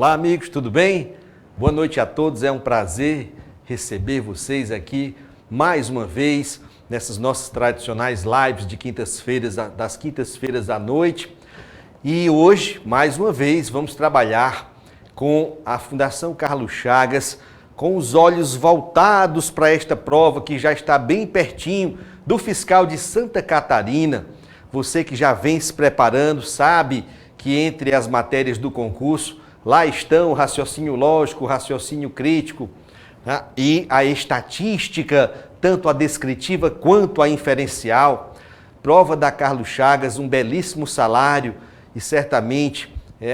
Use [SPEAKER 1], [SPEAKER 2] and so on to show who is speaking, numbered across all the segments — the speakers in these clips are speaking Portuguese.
[SPEAKER 1] Olá, amigos, tudo bem? Boa noite a todos, é um prazer receber vocês aqui mais uma vez nessas nossas tradicionais lives de quintas-feiras, das quintas-feiras à noite. E hoje, mais uma vez, vamos trabalhar com a Fundação Carlos Chagas, com os olhos voltados para esta prova que já está bem pertinho do fiscal de Santa Catarina. Você que já vem se preparando, sabe que entre as matérias do concurso, lá estão o raciocínio lógico, o raciocínio crítico, né? E a estatística, tanto a descritiva quanto a inferencial. Prova da Carlos Chagas, um belíssimo salário e certamente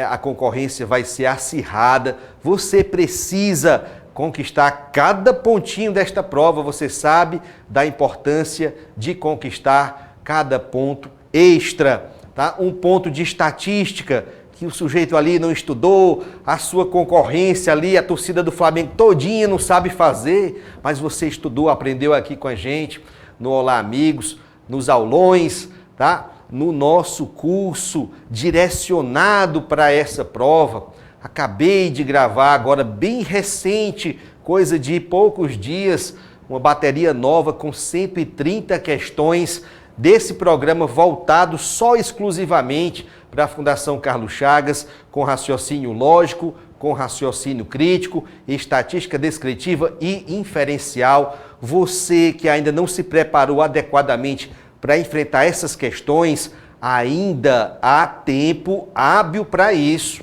[SPEAKER 1] a concorrência vai ser acirrada. Você precisa conquistar cada pontinho desta prova, você sabe da importância de conquistar cada ponto extra, tá? Um ponto de estatística que o sujeito ali não estudou, a sua concorrência ali, a torcida do Flamengo todinha não sabe fazer, mas você estudou, aprendeu aqui com a gente, no Olá Amigos, nos aulões, tá? No nosso curso direcionado para essa prova. Acabei de gravar agora, bem recente, coisa de poucos dias, uma bateria nova com 130 questões desse programa voltado só exclusivamente para a Fundação Carlos Chagas, com raciocínio lógico, com raciocínio crítico, estatística descritiva e inferencial. Você que ainda não se preparou adequadamente para enfrentar essas questões, ainda há tempo hábil para isso.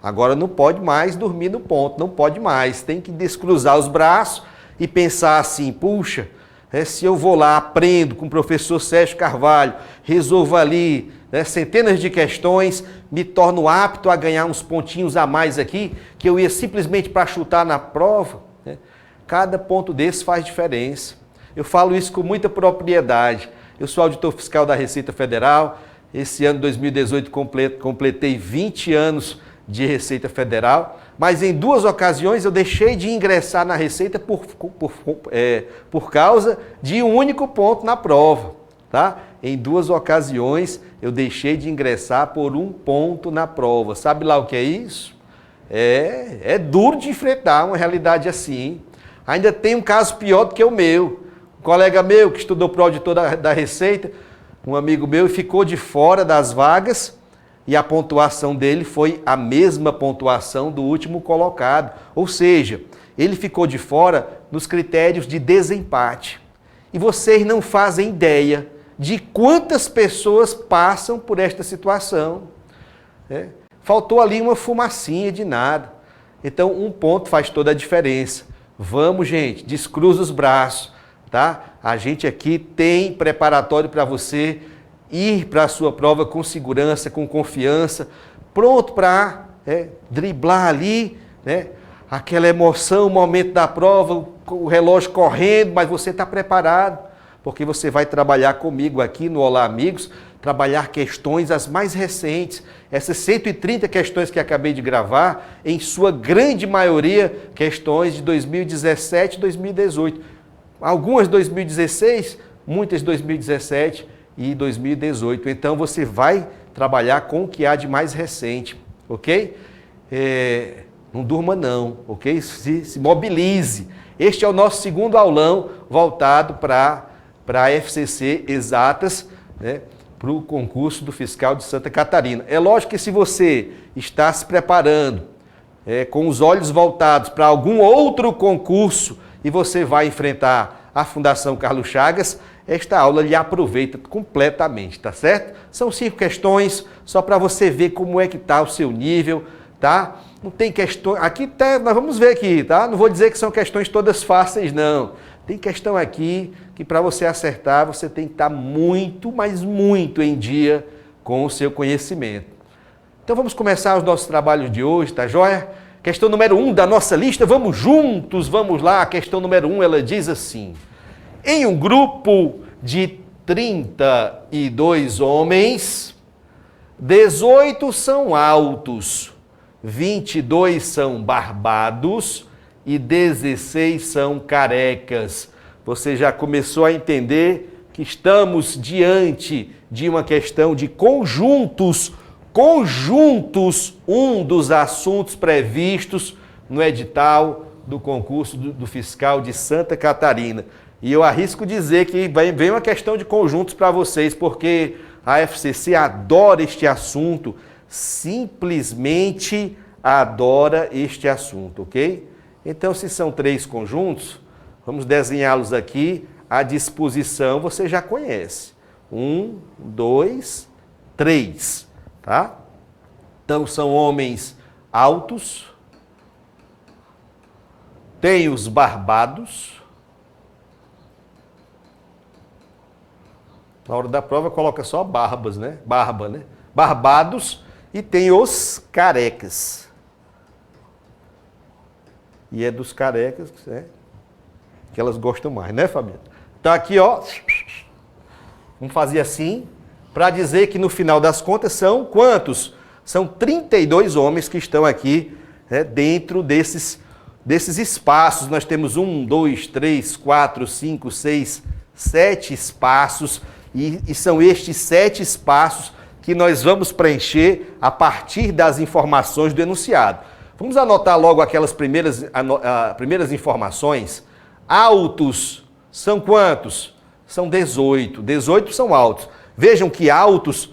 [SPEAKER 1] Agora não pode mais dormir no ponto, não pode mais. Tem que descruzar os braços e pensar assim, puxa, se eu vou lá, aprendo com o professor Sérgio Carvalho, resolvo ali centenas de questões, me torno apto a ganhar uns pontinhos a mais aqui, que eu ia simplesmente para chutar na prova. Cada ponto desse faz diferença. Eu falo isso com muita propriedade. Eu sou auditor fiscal da Receita Federal. Esse ano, 2018, completei 20 anos de Receita Federal, mas em duas ocasiões eu deixei de ingressar na Receita por causa de um único ponto na prova, tá? Em duas ocasiões eu deixei de ingressar por um ponto na prova. Sabe lá o que é isso? É duro de enfrentar uma realidade assim. Ainda tem um caso pior do que o meu. Um colega meu que estudou para o auditor da Receita, um amigo meu, ficou de fora das vagas e a pontuação dele foi a mesma pontuação do último colocado. Ou seja, ele ficou de fora nos critérios de desempate. E vocês não fazem ideia de quantas pessoas passam por esta situação. Faltou ali uma fumacinha de nada. Então, um ponto faz toda a diferença. Vamos, gente, descruza os braços, tá? A gente aqui tem preparatório para você ir para a sua prova com segurança, com confiança, pronto para driblar ali, aquela emoção, o momento da prova, o relógio correndo, mas você está preparado, porque você vai trabalhar comigo aqui no Olá Amigos, trabalhar questões as mais recentes, essas 130 questões que acabei de gravar, em sua grande maioria, questões de 2017 e 2018. Algumas 2016, muitas 2017 e 2018. Então você vai trabalhar com o que há de mais recente, ok? Não durma não, ok? Se mobilize. Este é o nosso segundo aulão voltado para a FCC Exatas, para o concurso do fiscal de Santa Catarina. É lógico que se você está se preparando com os olhos voltados para algum outro concurso e você vai enfrentar a Fundação Carlos Chagas, esta aula lhe aproveita completamente, tá certo? São 5 questões, só para você ver como é que está o seu nível, tá? Não tem questões... Aqui nós vamos ver aqui, tá? Não vou dizer que são questões todas fáceis, não. Tem questão aqui que para você acertar, você tem que estar muito, mas muito em dia com o seu conhecimento. Então vamos começar os nossos trabalhos de hoje, tá joia? Questão número 1 da nossa lista, vamos juntos, vamos lá. A questão número 1, ela diz assim: em um grupo de 32 homens, 18 são altos, 22 são barbados e 16 são carecas. Você já começou a entender que estamos diante de uma questão de conjuntos conjuntos, um dos assuntos previstos no edital do concurso do fiscal de Santa Catarina. E eu arrisco dizer que vem uma questão de conjuntos para vocês, porque a FCC adora este assunto, simplesmente adora este assunto, ok? Então, se são 3 conjuntos, vamos desenhá-los aqui. A disposição você já conhece. 1, 2, 3, tá? Então, são homens altos, tem os barbados. Na hora da prova coloca só barbas, né? Barba, né? Barbados, e tem os carecas. E é dos carecas, né, que elas gostam mais, né, Fabiana? Então aqui, ó, vamos fazer assim, para dizer que no final das contas são quantos? São 32 homens que estão aqui, né, dentro desses espaços. Nós temos 1, 2, 3, 4, 5, 6, 7 espaços. E são estes 7 espaços que nós vamos preencher a partir das informações do enunciado. Vamos anotar logo aquelas primeiras informações. Altos são quantos? São 18. 18 são altos. Vejam que altos,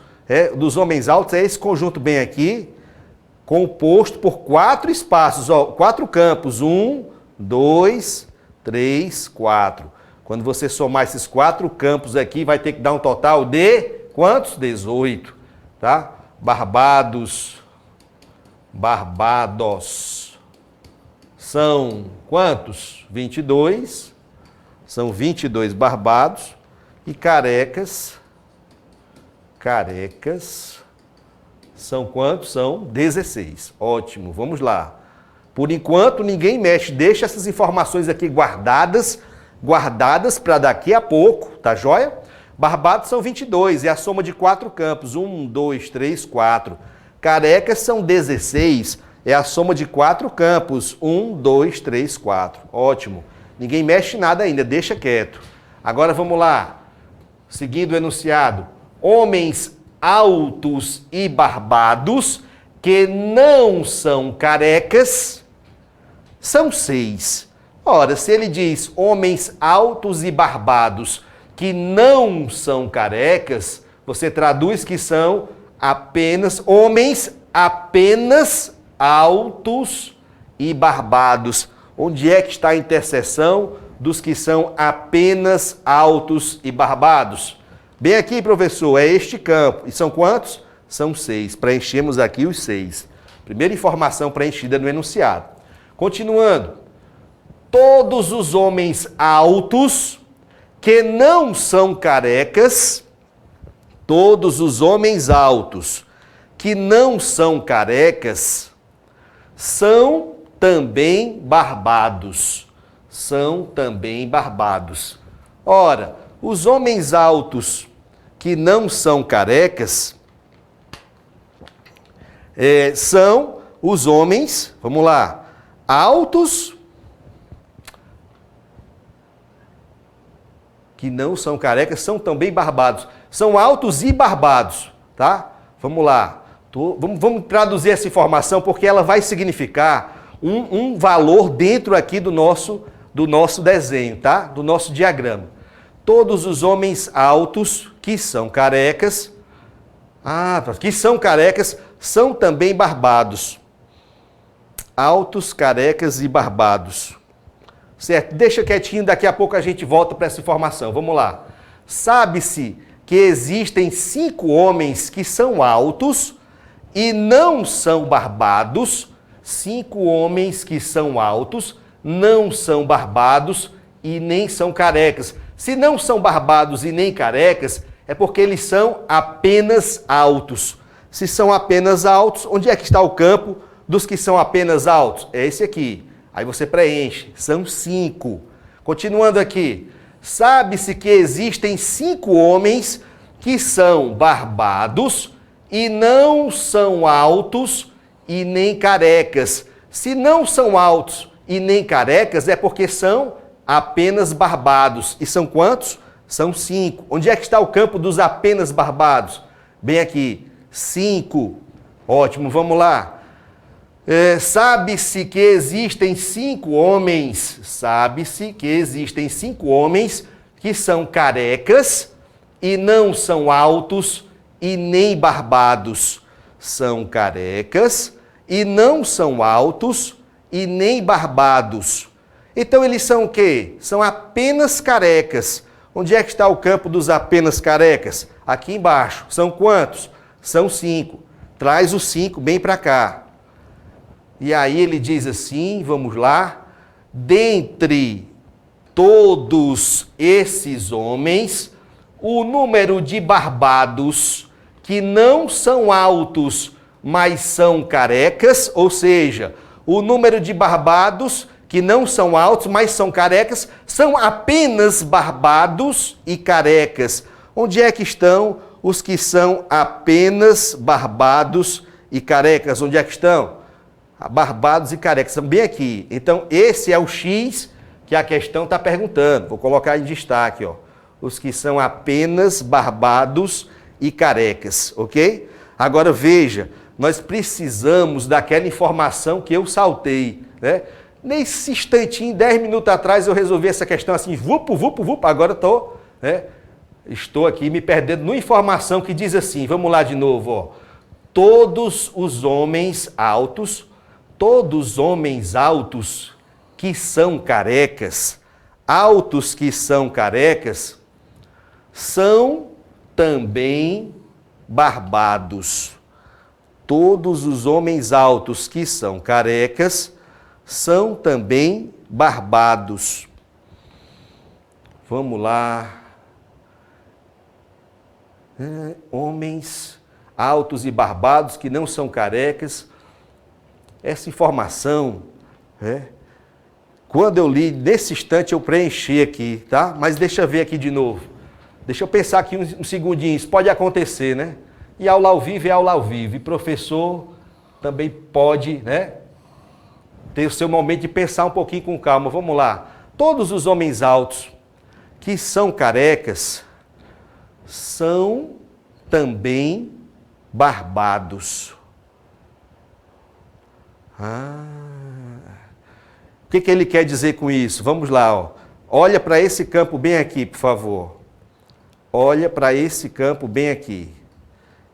[SPEAKER 1] dos homens altos, é esse conjunto bem aqui, composto por 4 espaços, ó, 4 campos. 1, 2, 3, 4. Quando você somar esses 4 campos aqui, vai ter que dar um total de quantos? 18, tá? Barbados. São quantos? 22. São 22 barbados. E carecas são quantos? São 16. Ótimo, vamos lá. Por enquanto, ninguém mexe. Deixa essas informações aqui guardadas para daqui a pouco, tá joia? Barbados são 22, é a soma de 4 campos. 1, 2, 3, 4. Carecas são 16, é a soma de 4 campos. 1, 2, 3, 4. Ótimo. Ninguém mexe nada ainda, deixa quieto. Agora vamos lá. Seguindo o enunciado. Homens altos e barbados que não são carecas são 6. Ora, se ele diz homens altos e barbados que não são carecas, você traduz que são apenas homens apenas altos e barbados. Onde é que está a interseção dos que são apenas altos e barbados? Bem aqui, professor, é este campo. E são quantos? São 6. Preenchemos aqui os 6. Primeira informação preenchida no enunciado. Continuando. Todos os homens altos que não são carecas, todos os homens altos que não são carecas, são também barbados. São também barbados. Ora, os homens altos que não são carecas são os homens, vamos lá, altos que não são carecas, são também barbados. São altos e barbados, tá? Vamos lá. Vamos traduzir essa informação porque ela vai significar um valor dentro aqui do nosso desenho, tá? Do nosso diagrama. Todos os homens altos que são carecas, são também barbados. Altos, carecas e barbados. Certo? Deixa quietinho, daqui a pouco a gente volta para essa informação. Vamos lá. Sabe-se que existem 5 homens que são altos e não são barbados. 5 homens que são altos, não são barbados e nem são carecas. Se não são barbados e nem carecas, é porque eles são apenas altos. Se são apenas altos, onde é que está o campo dos que são apenas altos? É esse aqui. Aí você preenche. São 5. Continuando aqui. Sabe-se que existem 5 homens que são barbados e não são altos e nem carecas. Se não são altos e nem carecas, é porque são apenas barbados. E são quantos? São 5. Onde é que está o campo dos apenas barbados? Bem aqui. 5. Ótimo, vamos lá. Sabe-se que existem 5 homens, sabe-se que existem 5 homens que são carecas e não são altos e nem barbados. São carecas e não são altos e nem barbados. Então eles são o quê? São apenas carecas. Onde é que está o campo dos apenas carecas? Aqui embaixo. São quantos? São 5. Traz os 5 bem para cá. E aí ele diz assim, vamos lá, dentre todos esses homens, o número de barbados que não são altos, mas são carecas, ou seja, o número de barbados que não são altos, mas são carecas, são apenas barbados e carecas. Onde é que estão os que são apenas barbados e carecas? Onde é que estão? Barbados e carecas, são bem aqui. Então, esse é o X que a questão está perguntando. Vou colocar em destaque, ó. Os que são apenas barbados e carecas, ok? Agora, veja, nós precisamos daquela informação que eu saltei, né? Nesse instantinho, 10 minutos atrás, eu resolvi essa questão assim, vupo, agora estou aqui me perdendo numa informação que diz assim, vamos lá de novo, ó. Todos os homens altos que são carecas, são também barbados. Todos os homens altos que são carecas são também barbados. Vamos lá. Homens altos e barbados que não são carecas. Essa informação, quando eu li, nesse instante eu preenchi aqui, tá? Mas deixa eu ver aqui de novo. Deixa eu pensar aqui um segundinho, isso pode acontecer, né? E aula ao vivo é aula ao vivo. E professor também pode, né? Ter o seu momento de pensar um pouquinho com calma. Vamos lá. Todos os homens altos que são carecas são também barbados. O que ele quer dizer com isso? Vamos lá, ó. Olha para esse campo bem aqui, por favor. Olha para esse campo bem aqui.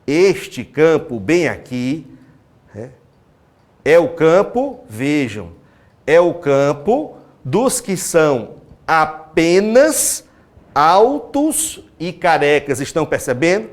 [SPEAKER 1] Este campo bem aqui é o campo, vejam, é o campo dos que são apenas altos e carecas. Estão percebendo?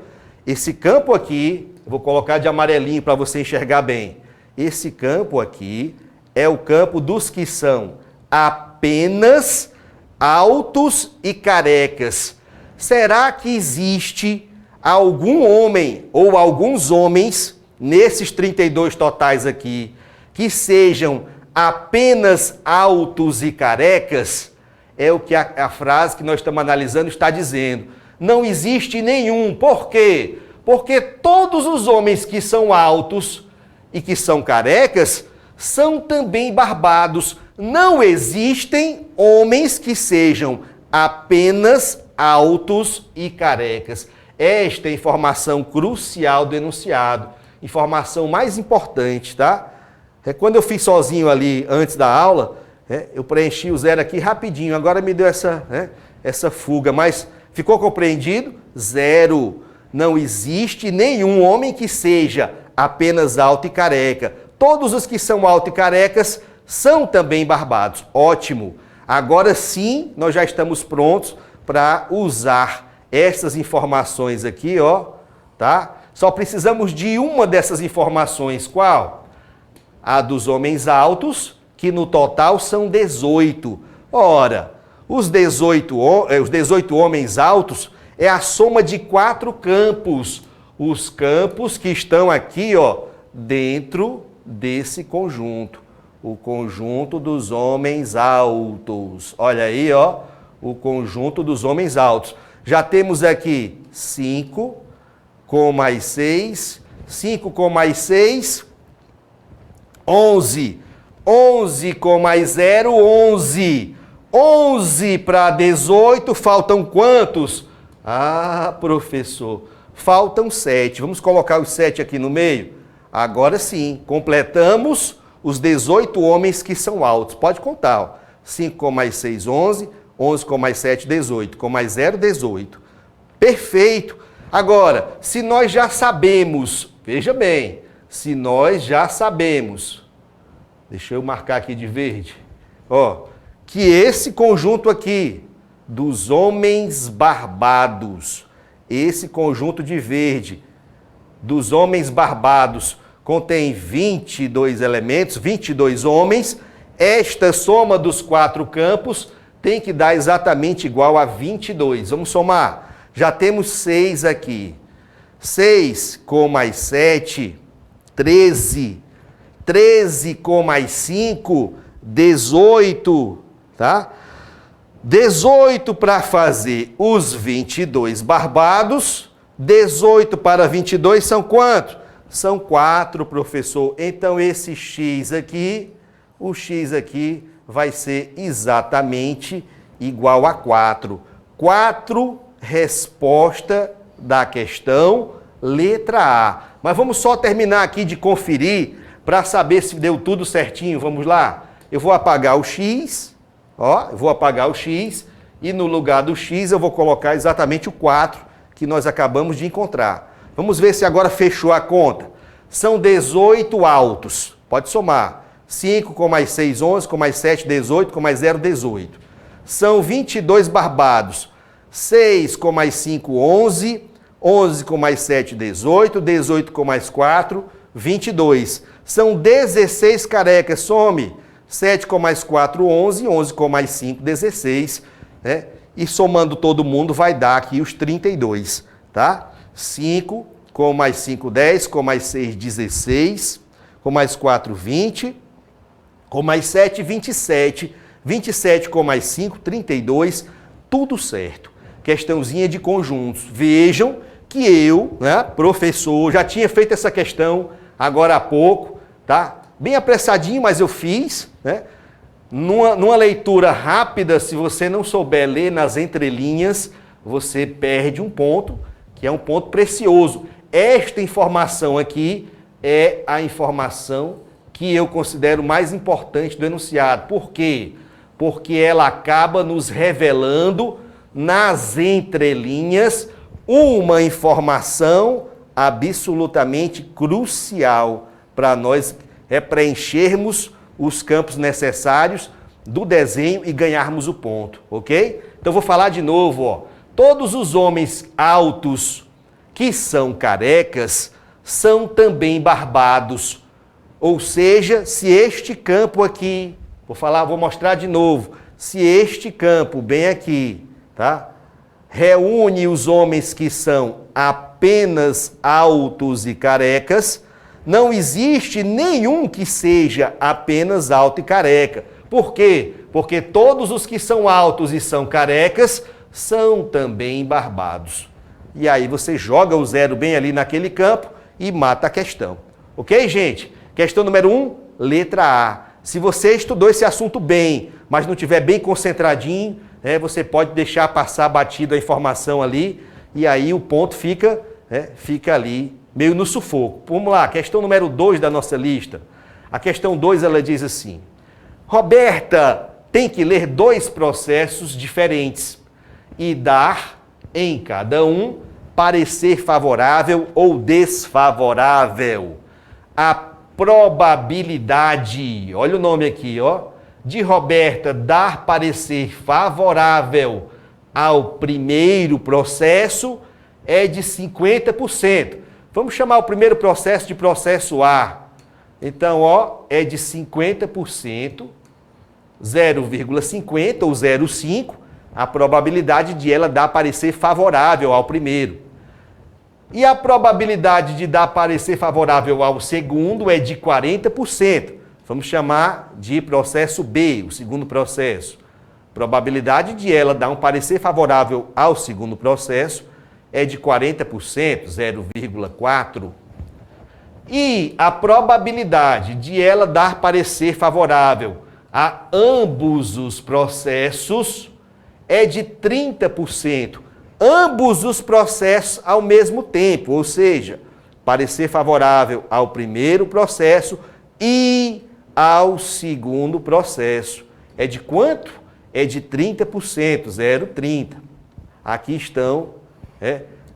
[SPEAKER 1] Esse campo aqui, vou colocar de amarelinho para você enxergar bem. Esse campo aqui é o campo dos que são apenas altos e carecas. Será que existe algum homem ou alguns homens, nesses 32 totais aqui, que sejam apenas altos e carecas? É o que a frase que nós estamos analisando está dizendo. Não existe nenhum. Por quê? Porque todos os homens que são altos e que são carecas são também barbados. Não existem homens que sejam apenas altos e carecas. Esta é a informação crucial do enunciado. Informação mais importante, tá? Quando eu fiz sozinho ali antes da aula, eu preenchi o 0 aqui rapidinho. Agora me deu essa fuga, mas ficou compreendido? 0. Não existe nenhum homem que seja apenas alto e careca. Todos os que são altos e carecas são também barbados. Ótimo. Agora sim, nós já estamos prontos para usar essas informações aqui, ó, tá? Só precisamos de uma dessas informações. Qual? A dos homens altos, que no total são 18. Ora, os 18 homens altos é a soma de 4 campos. Os campos que estão aqui, ó, dentro desse conjunto. O conjunto dos homens altos. Olha aí, ó, o conjunto dos homens altos. Já temos aqui 5 com mais 6, 5 com mais 6, 11. 11 com mais 0, 11. 11 para 18, faltam quantos? Ah, professor, faltam 7. Vamos colocar os 7 aqui no meio? Agora sim, completamos os 18 homens que são altos. Pode contar, ó. 5 com mais 6, 11. 11 com mais 7, 18. Com mais 0, 18. Perfeito. Agora, se nós já sabemos, veja bem, se nós já sabemos, deixa eu marcar aqui de verde, ó, que esse conjunto aqui, dos homens barbados, esse conjunto de verde, dos homens barbados, contém 22 elementos, 22 homens, esta soma dos 4 campos tem que dar exatamente igual a 22. Vamos somar. Já temos 6 aqui. 6 com mais 7, 13. 13 com mais 5, 18. Tá? 18 para fazer os 22 barbados. 18 para 22 são quanto? São 4, professor. Então, esse X aqui, o X aqui vai ser exatamente igual a 4. 4, resposta da questão, letra A. Mas vamos só terminar aqui de conferir para saber se deu tudo certinho. Vamos lá? Eu vou apagar o X, ó, eu vou apagar o X e no lugar do X eu vou colocar exatamente o 4 que nós acabamos de encontrar. Vamos ver se agora fechou a conta. São 18 altos. Pode somar. 5 com mais 6, 11, com mais 7, 18, com mais 0, 18. São 22 barbados. 6 com mais 5, 11. 11 com mais 7, 18. 18 com mais 4, 22. São 16 carecas. Some. 7 com mais 4, 11. 11 com mais 5, 16. Né? E somando todo mundo vai dar aqui os 32. Tá? 5 com mais 5, 10. Com mais 6, 16. Com mais 4, 20. Com mais 7, 27. 27 com mais 5, 32. Tudo certo. Questãozinha de conjuntos. Vejam que eu, né, professor, já tinha feito essa questão agora há pouco, tá? Bem apressadinho, mas eu fiz, né? Numa leitura rápida, se você não souber ler nas entrelinhas, você perde um ponto, que é um ponto precioso. Esta informação aqui é a informação que eu considero mais importante do enunciado. Por quê? Porque ela acaba nos revelando nas entrelinhas uma informação absolutamente crucial para nós preenchermos os campos necessários do desenho e ganharmos o ponto, ok? Então vou falar de novo, ó. Todos os homens altos que são carecas são também barbados. Ou seja, se este campo aqui, vou mostrar de novo, se este campo bem aqui, tá? Reúne os homens que são apenas altos e carecas, não existe nenhum que seja apenas alto e careca. Por quê? Porque todos os que são altos e são carecas são também barbados. E aí você joga o zero bem ali naquele campo e mata a questão. Ok, gente? Questão número 1, letra A. Se você estudou esse assunto bem, mas não estiver bem concentradinho, né, você pode deixar passar batido a informação ali e aí o ponto fica ali meio no sufoco. Vamos lá, questão número 2 da nossa lista. A questão 2, ela diz assim: Roberta tem que ler 2 processos diferentes e dar em cada um parecer favorável ou desfavorável. A probabilidade, olha o nome aqui, ó, de Roberta dar parecer favorável ao primeiro processo é de 50%. Vamos chamar o primeiro processo de processo A. Então, ó, é de 50%, 0,50 ou 0,5, a probabilidade de ela dar parecer favorável ao primeiro. E a probabilidade de dar parecer favorável ao segundo é de 40%. Vamos chamar de processo B, o segundo processo. Probabilidade de ela dar um parecer favorável ao segundo processo é de 40%, 0,4. E a probabilidade de ela dar parecer favorável a ambos os processos é de 30%. Ambos os processos ao mesmo tempo, ou seja, parecer favorável ao primeiro processo e ao segundo processo. É de quanto? É de 30%, 0,30. Aqui estão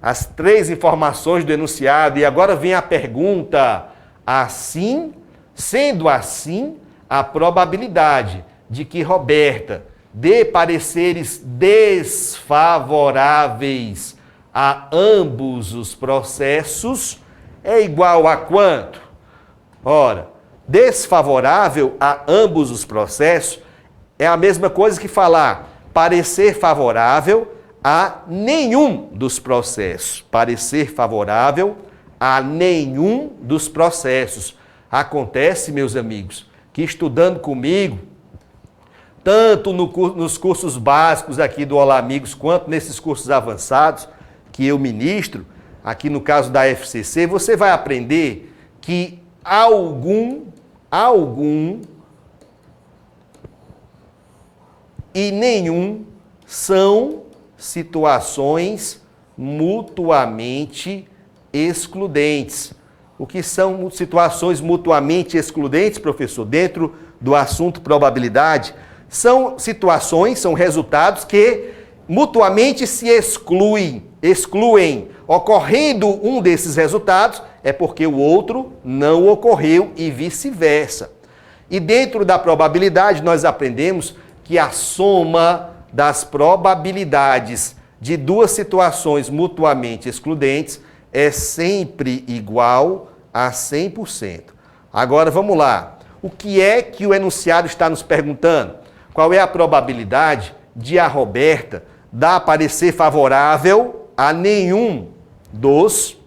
[SPEAKER 1] as 3 informações do enunciado. E agora vem a pergunta. Assim, sendo assim, a probabilidade de que Roberta dê pareceres desfavoráveis a ambos os processos é igual a quanto? Ora, desfavorável a ambos os processos é a mesma coisa que falar parecer favorável a nenhum dos processos. Parecer favorável a nenhum dos processos. Acontece, meus amigos, que estudando comigo, tanto nos cursos básicos aqui do Olá Amigos, quanto nesses cursos avançados que eu ministro, aqui no caso da FCC, você vai aprender que algum e nenhum são situações mutuamente excludentes. O que são situações mutuamente excludentes, professor? Dentro do assunto probabilidade, são situações, são resultados que mutuamente se excluem. Ocorrendo um desses resultados, é porque o outro não ocorreu e vice-versa. E dentro da probabilidade, nós aprendemos que a soma das probabilidades de 2 situações mutuamente excludentes é sempre igual a 100%. Agora vamos lá. O que é que o enunciado está nos perguntando? Qual é a probabilidade de a Roberta dar parecer favorável a nenhum dos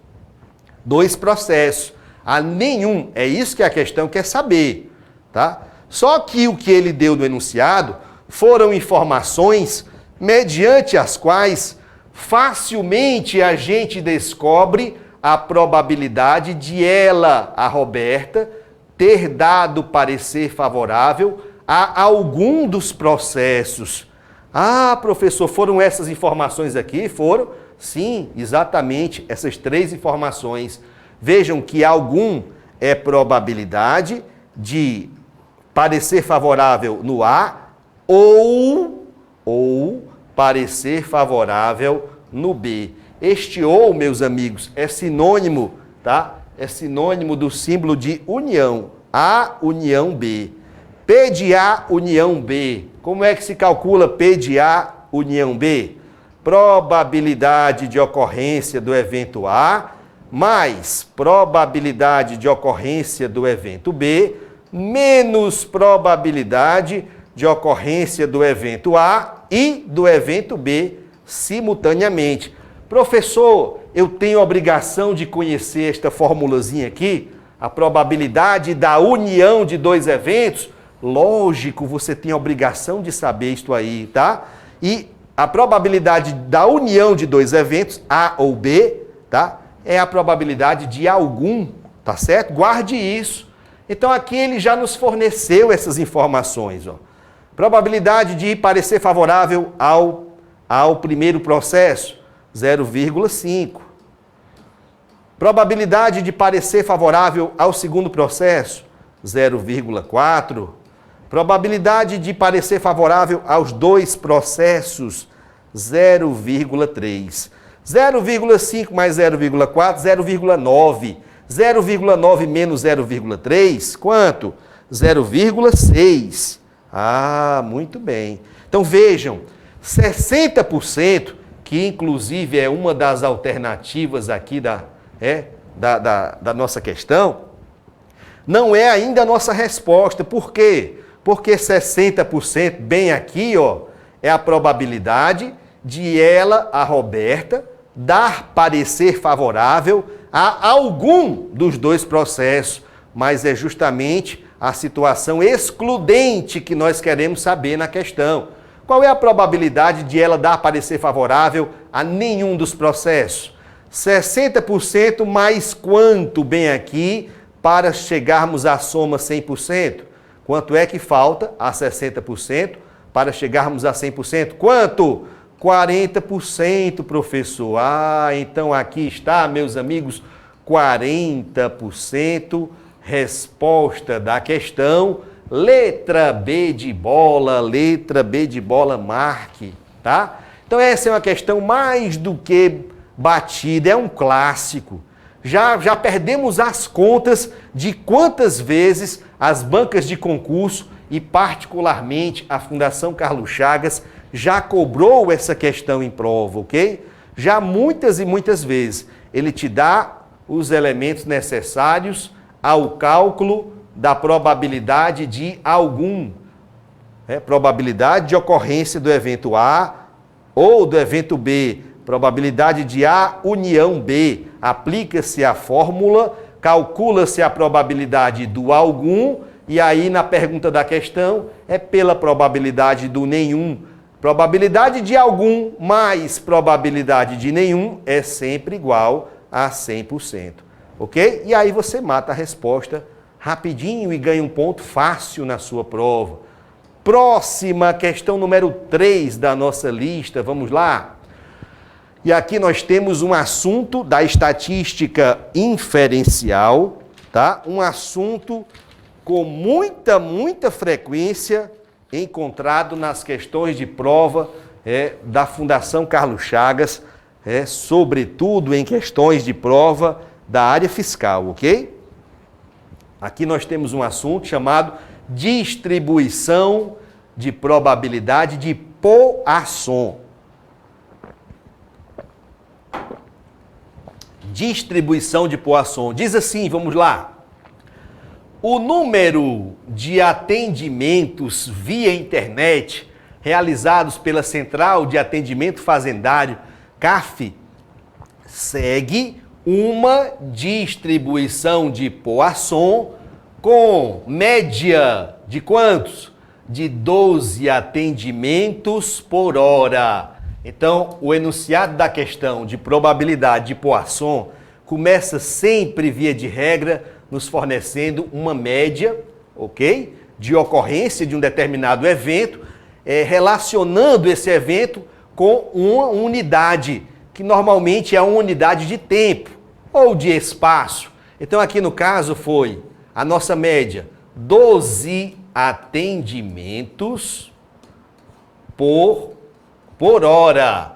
[SPEAKER 1] 2 processos? A nenhum. É isso que a questão quer saber, tá? Só que o que ele deu no enunciado foram informações mediante as quais facilmente a gente descobre a probabilidade de ela, a Roberta, ter dado parecer favorável a algum dos processos. Ah, professor, foram essas informações aqui? Foram? Sim, exatamente, essas 3 informações. Vejam que algum é probabilidade de parecer favorável no A ou parecer favorável no B. Este ou, meus amigos, é sinônimo, tá? É sinônimo do símbolo de união. A união B. P de A união B. Como é que se calcula P de A união B? Probabilidade de ocorrência do evento A mais probabilidade de ocorrência do evento B menos probabilidade de ocorrência do evento A e do evento B simultaneamente. Professor, eu tenho a obrigação de conhecer esta formulazinha aqui, a probabilidade da união de 2 eventos? Lógico, você tem a obrigação de saber isto aí, tá? E a probabilidade da união de 2 eventos, A ou B, tá? É a probabilidade de algum, tá certo? Guarde isso. Então aqui ele já nos forneceu essas informações, ó. Probabilidade de parecer favorável ao primeiro processo, 0,5. Probabilidade de parecer favorável ao segundo processo, 0,4. Probabilidade de parecer favorável aos 2 processos, 0,3. 0,5 mais 0,4, 0,9. 0,9 menos 0,3, quanto? 0,6. Ah, muito bem. Então vejam, 60%, que inclusive é uma das alternativas aqui da nossa questão, não é ainda a nossa resposta. Por quê? Porque 60% bem aqui, ó, é a probabilidade de ela, a Roberta, dar parecer favorável a algum dos 2 processos, mas é justamente a situação excludente que nós queremos saber na questão. Qual é a probabilidade de ela dar parecer favorável a nenhum dos processos? 60% mais quanto bem aqui para chegarmos à soma 100%? Quanto é que falta a 60% para chegarmos a 100%? Quanto? 40%, professor. Ah, então aqui está, meus amigos, 40%. Resposta da questão, letra B de bola, marque, tá? Então essa é uma questão mais do que batida, é um clássico. Já perdemos as contas de quantas vezes as bancas de concurso e particularmente a Fundação Carlos Chagas já cobrou essa questão em prova, ok? Já muitas e muitas vezes ele te dá os elementos necessários ao cálculo da probabilidade de algum, probabilidade de ocorrência do evento A ou do evento B, probabilidade de A união B, aplica-se a fórmula, calcula-se a probabilidade do algum, e aí na pergunta da questão é pela probabilidade do nenhum. Probabilidade de algum mais probabilidade de nenhum é sempre igual a 100%. Ok? E aí você mata a resposta rapidinho e ganha um ponto fácil na sua prova. Próxima questão número 3 da nossa lista, vamos lá. E aqui nós temos um assunto da estatística inferencial, tá? Um assunto com muita frequência encontrado nas questões de prova da Fundação Carlos Chagas, sobretudo em questões de prova da área fiscal, ok? Aqui nós temos um assunto chamado distribuição de probabilidade de Poisson. Distribuição de Poisson. Diz assim, vamos lá. O número de atendimentos via internet realizados pela Central de Atendimento Fazendário, CAF, segue uma distribuição de Poisson com média de quantos? De 12 atendimentos por hora. Então, o enunciado da questão de probabilidade de Poisson começa sempre, via de regra, nos fornecendo uma média, ok? De ocorrência de um determinado evento, relacionando esse evento com uma unidade, que normalmente é uma unidade de tempo ou de espaço. Então, aqui no caso foi a nossa média, 12 atendimentos por hora.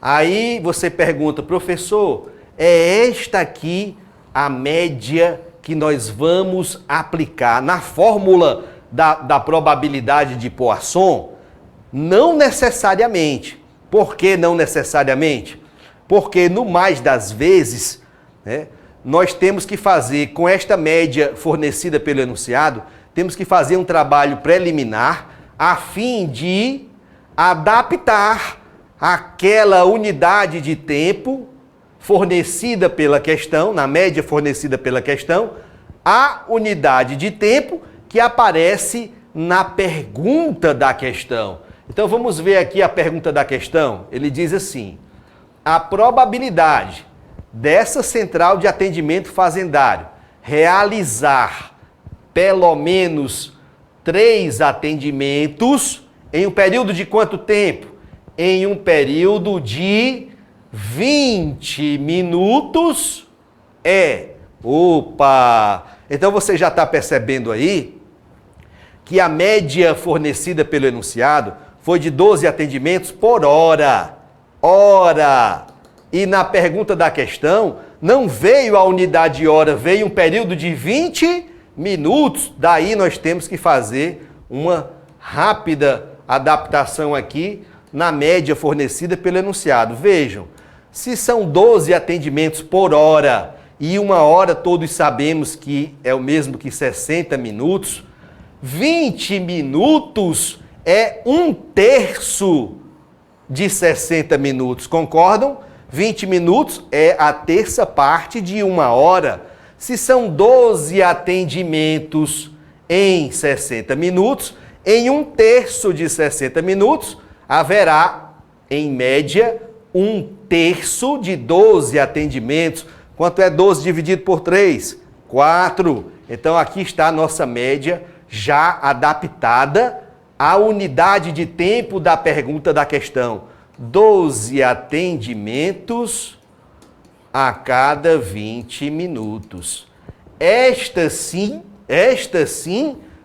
[SPEAKER 1] Aí você pergunta, professor, é esta aqui a média que nós vamos aplicar na fórmula da probabilidade de Poisson? Não necessariamente. Por que não necessariamente? Porque no mais das vezes, nós temos que fazer, com esta média fornecida pelo enunciado, temos que fazer um trabalho preliminar a fim de adaptar aquela unidade de tempo fornecida pela questão, na média fornecida pela questão, à unidade de tempo que aparece na pergunta da questão. Então vamos ver aqui a pergunta da questão. Ele diz assim: a probabilidade dessa central de atendimento fazendário realizar pelo menos 3 atendimentos em um período de quanto tempo? Em um período de 20 minutos Opa! Então você já está percebendo aí que a média fornecida pelo enunciado foi de 12 atendimentos por hora. E na pergunta da questão, não veio a unidade de hora, veio um período de 20 minutos. Daí nós temos que fazer uma rápida adaptação aqui na média fornecida pelo enunciado. Vejam, se são 12 atendimentos por hora e 1 hora todos sabemos que é o mesmo que 60 minutos, 20 minutos é 1/3 de 60 minutos, concordam? 20 minutos é a terça parte de 1 hora. Se são 12 atendimentos em 60 minutos, em 1/3 de 60 minutos, haverá, em média, 1/3 de 12 atendimentos. Quanto é 12 dividido por 3? 4. Então, aqui está a nossa média já adaptada à unidade de tempo da pergunta da questão. 12 atendimentos a cada 20 minutos. Esta sim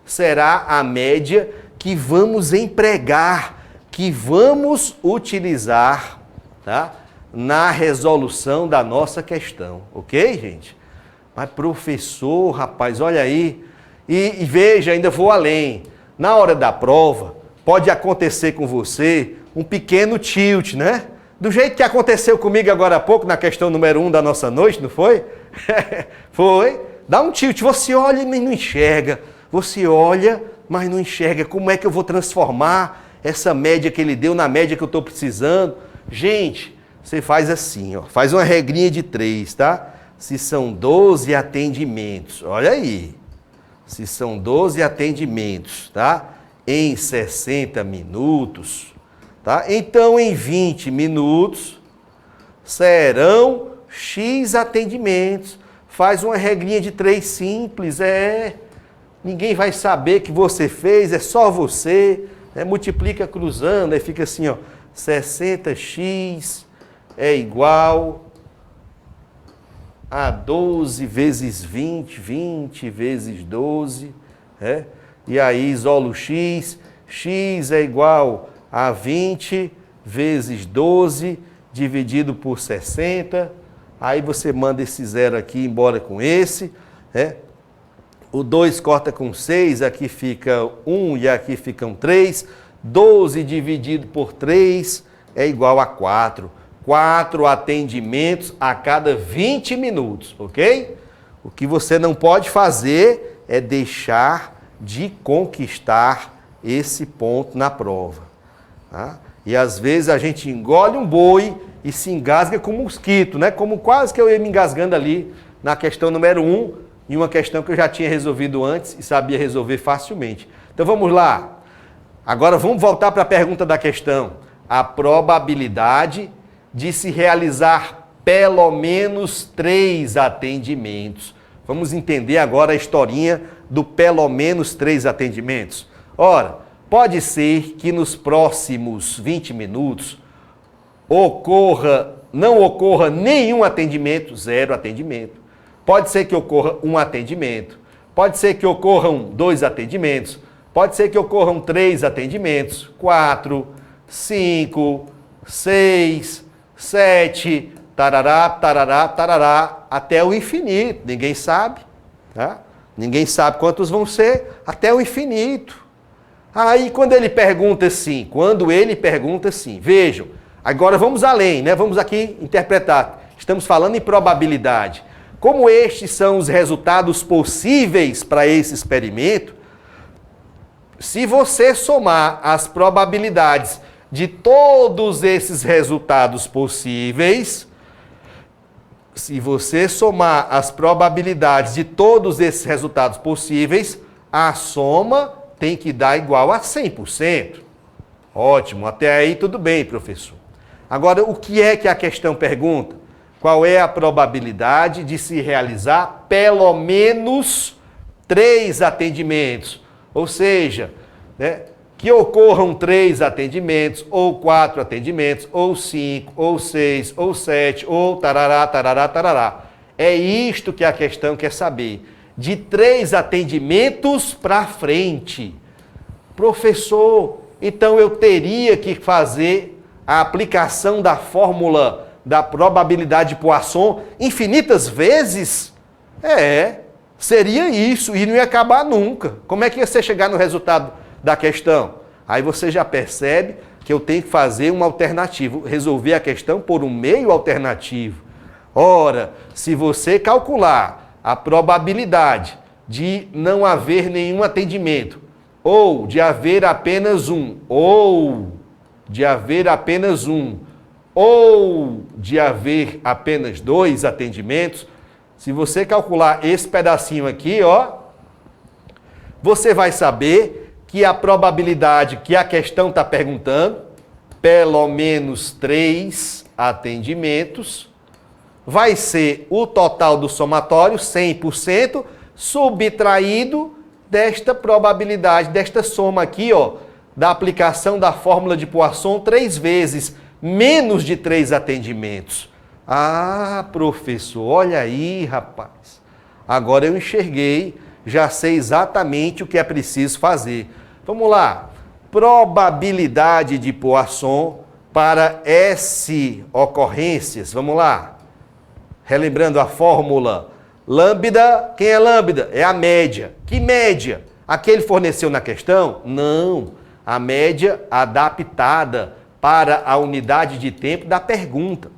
[SPEAKER 1] será a média que vamos empregar, que vamos utilizar, tá? Na resolução da nossa questão, ok, gente? Mas professor, rapaz, olha aí, e veja, ainda vou além. Na hora da prova, pode acontecer com você um pequeno tilt, né? Do jeito que aconteceu comigo agora há pouco, na questão número 1 da nossa noite, não foi? Foi. Dá um tilt, você olha e não enxerga. Você olha, mas não enxerga. Como é que eu vou transformar essa média que ele deu na média que eu estou precisando? Gente, você faz assim, ó, faz uma regrinha de 3, tá? Se são 12 atendimentos, olha aí. Se são 12 atendimentos, tá? Em 60 minutos, tá? Então, em 20 minutos, serão X atendimentos. Faz uma regrinha de 3 simples, ninguém vai saber que você fez, é só você, multiplica cruzando, aí fica assim, ó, 60x é igual a 12 vezes 20, 20 vezes 12, e aí isola o x, x é igual a 20 vezes 12 dividido por 60, aí você manda esse zero aqui embora com esse, o 2 corta com 6, aqui fica 1 e aqui ficam 3, 12 dividido por 3 é igual a 4. 4 atendimentos a cada 20 minutos, ok? O que você não pode fazer é deixar de conquistar esse ponto na prova. Tá? E às vezes a gente engole um boi e se engasga com um mosquito, né? Como quase que eu ia me engasgando ali na questão número 1, em uma questão que eu já tinha resolvido antes e sabia resolver facilmente. Então vamos lá. Agora vamos voltar para a pergunta da questão. A probabilidade de se realizar pelo menos 3 atendimentos. Vamos entender agora a historinha do pelo menos 3 atendimentos. Ora, pode ser que nos próximos 20 minutos não ocorra nenhum atendimento, 0 atendimento. Pode ser que ocorra um atendimento. Pode ser que ocorram 2 atendimentos. Pode ser que ocorram 3 atendimentos, 4, 5, 6, 7, tarará, tarará, tarará, até o infinito. Ninguém sabe, tá? Ninguém sabe quantos vão ser, até o infinito. Aí quando ele pergunta assim, vejam, agora vamos além, né? Vamos aqui interpretar. Estamos falando em probabilidade. Como estes são os resultados possíveis para esse experimento, se você somar as probabilidades de todos esses resultados possíveis, a soma tem que dar igual a 100%. Ótimo, até aí tudo bem, professor. Agora, o que é que a questão pergunta? Qual é a probabilidade de se realizar pelo menos 3 atendimentos? Ou seja, né, que ocorram 3 atendimentos, ou 4 atendimentos, ou 5, ou 6, ou 7, ou tarará, tarará, tarará. É isto que a questão quer saber. De 3 atendimentos para frente. Professor, então eu teria que fazer a aplicação da fórmula da probabilidade de Poisson infinitas vezes? Seria isso, e não ia acabar nunca. Como é que ia você chegar no resultado da questão? Aí você já percebe que eu tenho que fazer uma alternativa, resolver a questão por um meio alternativo. Ora, se você calcular a probabilidade de não haver nenhum atendimento, ou de haver apenas um, ou de haver apenas 2 atendimentos, se você calcular esse pedacinho aqui, ó, você vai saber que a probabilidade que a questão está perguntando, pelo menos 3 atendimentos, vai ser o total do somatório, 100%, subtraído desta probabilidade, desta soma aqui, ó, da aplicação da fórmula de Poisson 3 vezes, menos de 3 atendimentos. Ah, professor, olha aí, rapaz. Agora eu enxerguei, já sei exatamente o que é preciso fazer. Vamos lá. Probabilidade de Poisson para S ocorrências. Vamos lá. Relembrando a fórmula. Lambda, quem é lambda? É a média. Que média? A que ele forneceu na questão? Não. A média adaptada para a unidade de tempo da pergunta.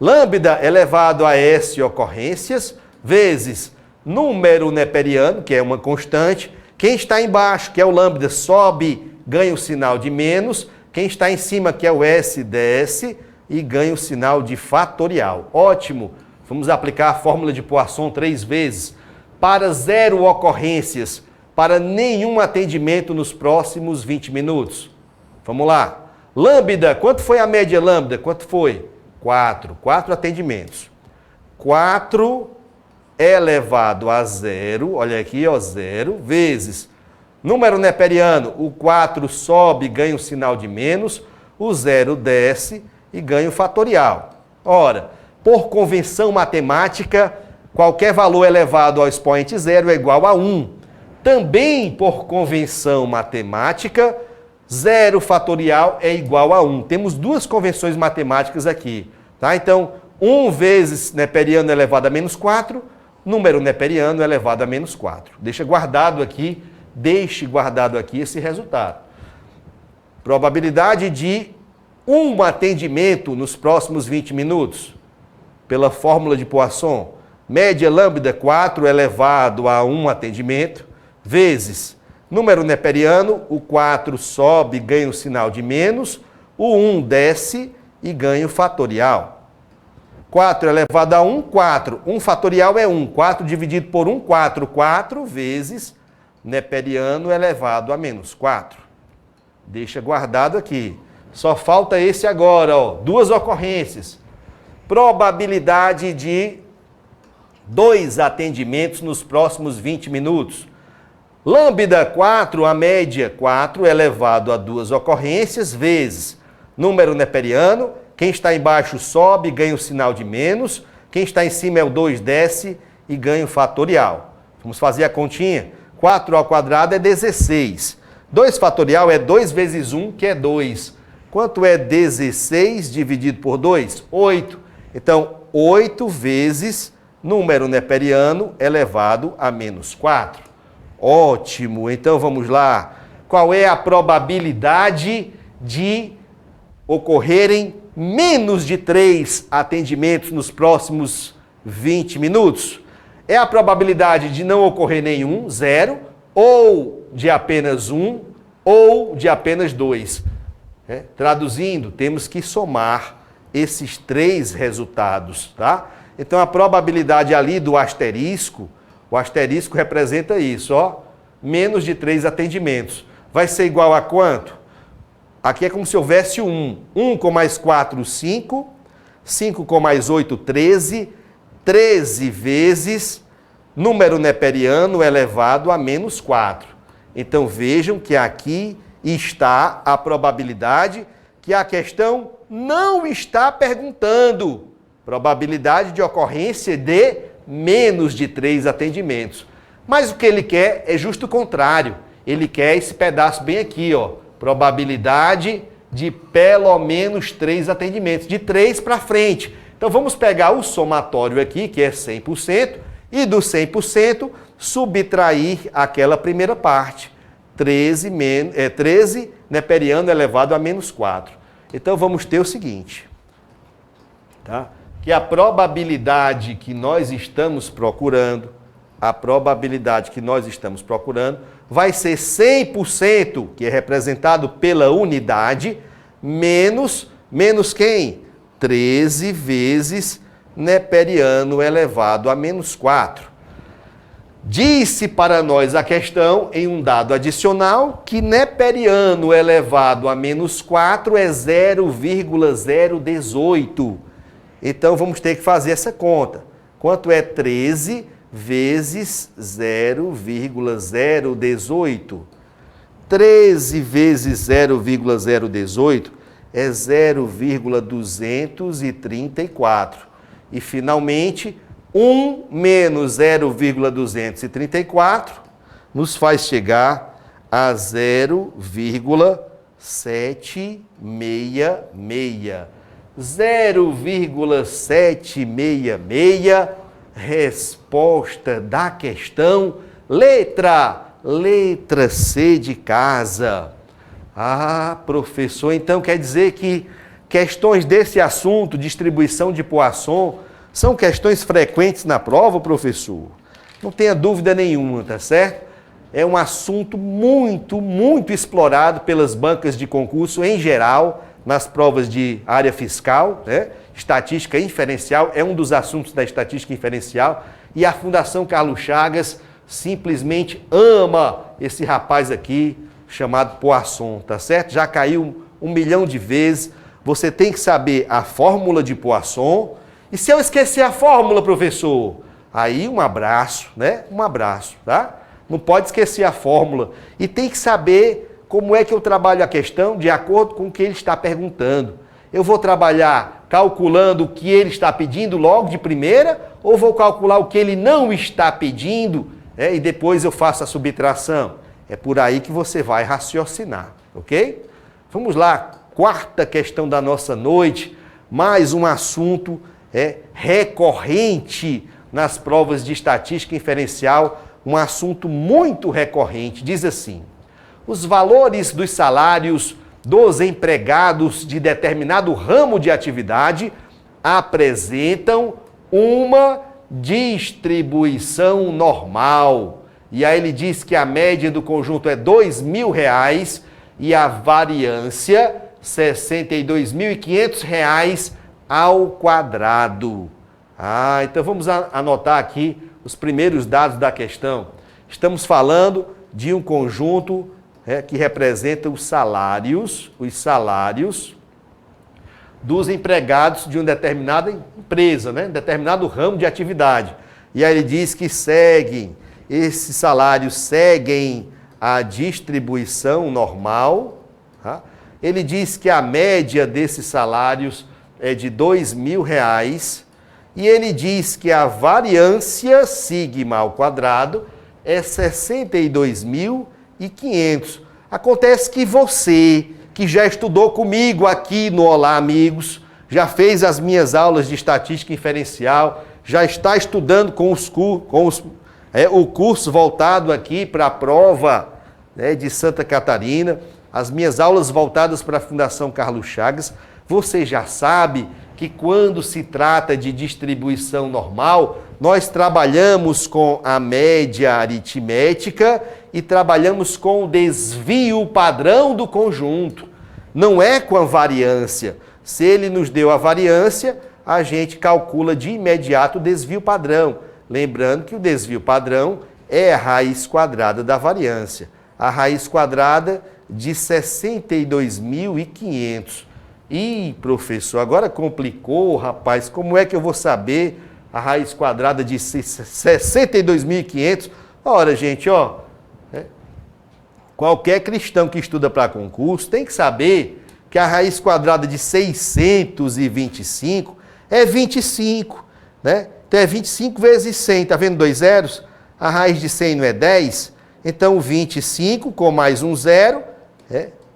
[SPEAKER 1] Lambda elevado a S ocorrências vezes número neperiano, que é uma constante. Quem está embaixo, que é o lambda, sobe, ganha o sinal de menos. Quem está em cima, que é o S, desce e ganha o sinal de fatorial. Ótimo! Vamos aplicar a fórmula de Poisson 3 vezes. Para 0 ocorrências, para nenhum atendimento nos próximos 20 minutos. Vamos lá. Lambda, quanto foi a média lambda? Quanto foi? 4. 4 atendimentos. 4 elevado a 0, olha aqui, ó, 0, vezes número neperiano, o 4 sobe, ganha o sinal de menos, o 0 desce e ganha o fatorial. Ora, por convenção matemática, qualquer valor elevado ao expoente 0 é igual a 1. Também, por convenção matemática, 0 fatorial é igual a 1. Temos duas convenções matemáticas aqui. Tá? Então, 1 vezes neperiano elevado a menos 4, número neperiano elevado a menos 4. Deixe guardado aqui esse resultado. Probabilidade de um atendimento nos próximos 20 minutos, pela fórmula de Poisson. Média lambda 4 elevado a 1 atendimento, vezes número neperiano, o 4 sobe, ganha o sinal de menos, o 1 desce e ganha o fatorial. 4 elevado a 1, 4. 1 fatorial é 1. 4 dividido por 1, 4. 4 vezes neperiano elevado a menos 4. Deixa guardado aqui. Só falta esse agora, ó. Duas ocorrências. Probabilidade de 2 atendimentos nos próximos 20 minutos. Lambda 4, a média 4 elevado a 2 ocorrências, vezes número neperiano. Quem está embaixo sobe, ganha o sinal de menos. Quem está em cima é o 2, desce e ganha o fatorial. Vamos fazer a continha. 4 ao quadrado é 16. 2 fatorial é 2 vezes 1, que é 2. Quanto é 16 dividido por 2? 8. Então, 8 vezes número neperiano elevado a menos 4. Ótimo. Então, vamos lá. Qual é a probabilidade de ocorrerem menos de 3 atendimentos nos próximos 20 minutos? É a probabilidade de não ocorrer nenhum, 0, ou de apenas 1, ou de apenas 2. Traduzindo, temos que somar esses 3 resultados, tá? Então, a probabilidade ali do asterisco, o asterisco representa isso, ó, menos de 3 atendimentos. Vai ser igual a quanto? Aqui é como se houvesse 1. 1 com mais 4, 5. 5 com mais 8, 13. 13 vezes número neperiano elevado a menos 4. Então, vejam que aqui está a probabilidade que a questão não está perguntando. Probabilidade de ocorrência de menos de 3 atendimentos. Mas o que ele quer é justo o contrário. Ele quer esse pedaço bem aqui, ó. Probabilidade de pelo menos 3 atendimentos, de 3 para frente. Então, vamos pegar o somatório aqui, que é 100%, e do 100% subtrair aquela primeira parte. 13 neperiano elevado a menos 4. Então, vamos ter o seguinte, tá? Que a probabilidade que nós estamos procurando, vai ser 100%, que é representado pela unidade, menos quem? 13 vezes neperiano elevado a menos 4. Disse para nós a questão, em um dado adicional, que neperiano elevado a menos 4 é 0,018. Então, vamos ter que fazer essa conta. Quanto é 13 vezes 0,018? 13 vezes 0,018 é 0,234. E, finalmente, 1 menos 0,234 nos faz chegar a 0,766. 0,766, resposta da questão, letra C de casa. Ah, professor, então quer dizer que questões desse assunto, distribuição de Poisson, são questões frequentes na prova, professor? Não tenha dúvida nenhuma, tá certo? É um assunto muito, muito explorado pelas bancas de concurso em geral, nas provas de área fiscal, né? Estatística inferencial é um dos assuntos da estatística inferencial e a Fundação Carlos Chagas simplesmente ama esse rapaz aqui chamado Poisson, tá certo? Já caiu 1 milhão de vezes. Você tem que saber a fórmula de Poisson. E se eu esquecer a fórmula, professor? Aí um abraço, né? Um abraço, tá? Não pode esquecer a fórmula. E tem que saber como é que eu trabalho a questão de acordo com o que ele está perguntando. Eu vou trabalhar calculando o que ele está pedindo logo de primeira ou vou calcular o que ele não está pedindo, e depois eu faço a subtração? É por aí que você vai raciocinar, ok? Vamos lá, quarta questão da nossa noite, mais um assunto recorrente nas provas de estatística inferencial, um assunto muito recorrente. Diz assim: os valores dos salários dos empregados de determinado ramo de atividade apresentam uma distribuição normal. E aí ele diz que a média do conjunto é R$2.000 e a variância R$62.500 ao quadrado. Então vamos anotar aqui os primeiros dados da questão. Estamos falando de um conjunto que representa os salários dos empregados de uma determinada empresa, né? Determinado ramo de atividade. E aí ele diz que esses salários seguem a distribuição normal. Tá? Ele diz que a média desses salários é de R$2.000 e ele diz que a variância sigma ao quadrado é 62.500. Acontece que você, que já estudou comigo aqui no Olá Amigos, já fez as minhas aulas de estatística inferencial, já está estudando com o curso voltado aqui para a prova de Santa Catarina, as minhas aulas voltadas para a Fundação Carlos Chagas, você já sabe que quando se trata de distribuição normal, nós trabalhamos com a média aritmética e trabalhamos com o desvio padrão do conjunto. Não é com a variância. Se ele nos deu a variância, a gente calcula de imediato o desvio padrão. Lembrando que o desvio padrão é a raiz quadrada da variância. A raiz quadrada de 62.500. Ih, professor, agora complicou, rapaz. Como é que eu vou saber a raiz quadrada de 62.500? Ora, gente, qualquer cristão que estuda para concurso tem que saber que a raiz quadrada de 625 é 25, né? Então é 25 vezes 100, tá vendo 2 zeros? A raiz de 100 não é 10? Então 25 com mais um zero,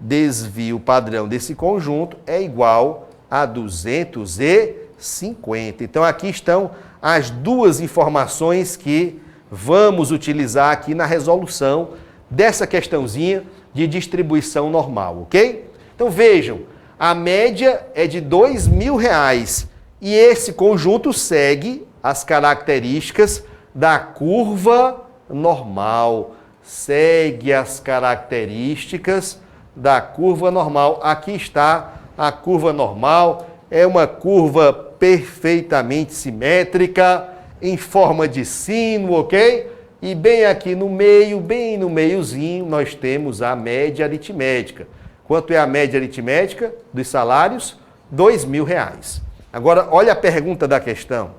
[SPEAKER 1] desvio padrão desse conjunto é igual a 250. Então aqui estão as duas informações que vamos utilizar aqui na resolução dessa questãozinha de distribuição normal, ok? Então vejam, a média é de R$2.000 e esse conjunto segue as características da curva normal. Segue as características da curva normal. Aqui está a curva normal, é uma curva perfeitamente simétrica, em forma de sino, ok? E bem aqui no meio, bem no meiozinho, nós temos a média aritmética. Quanto é a média aritmética dos salários? R$2.000. Agora, olha a pergunta da questão.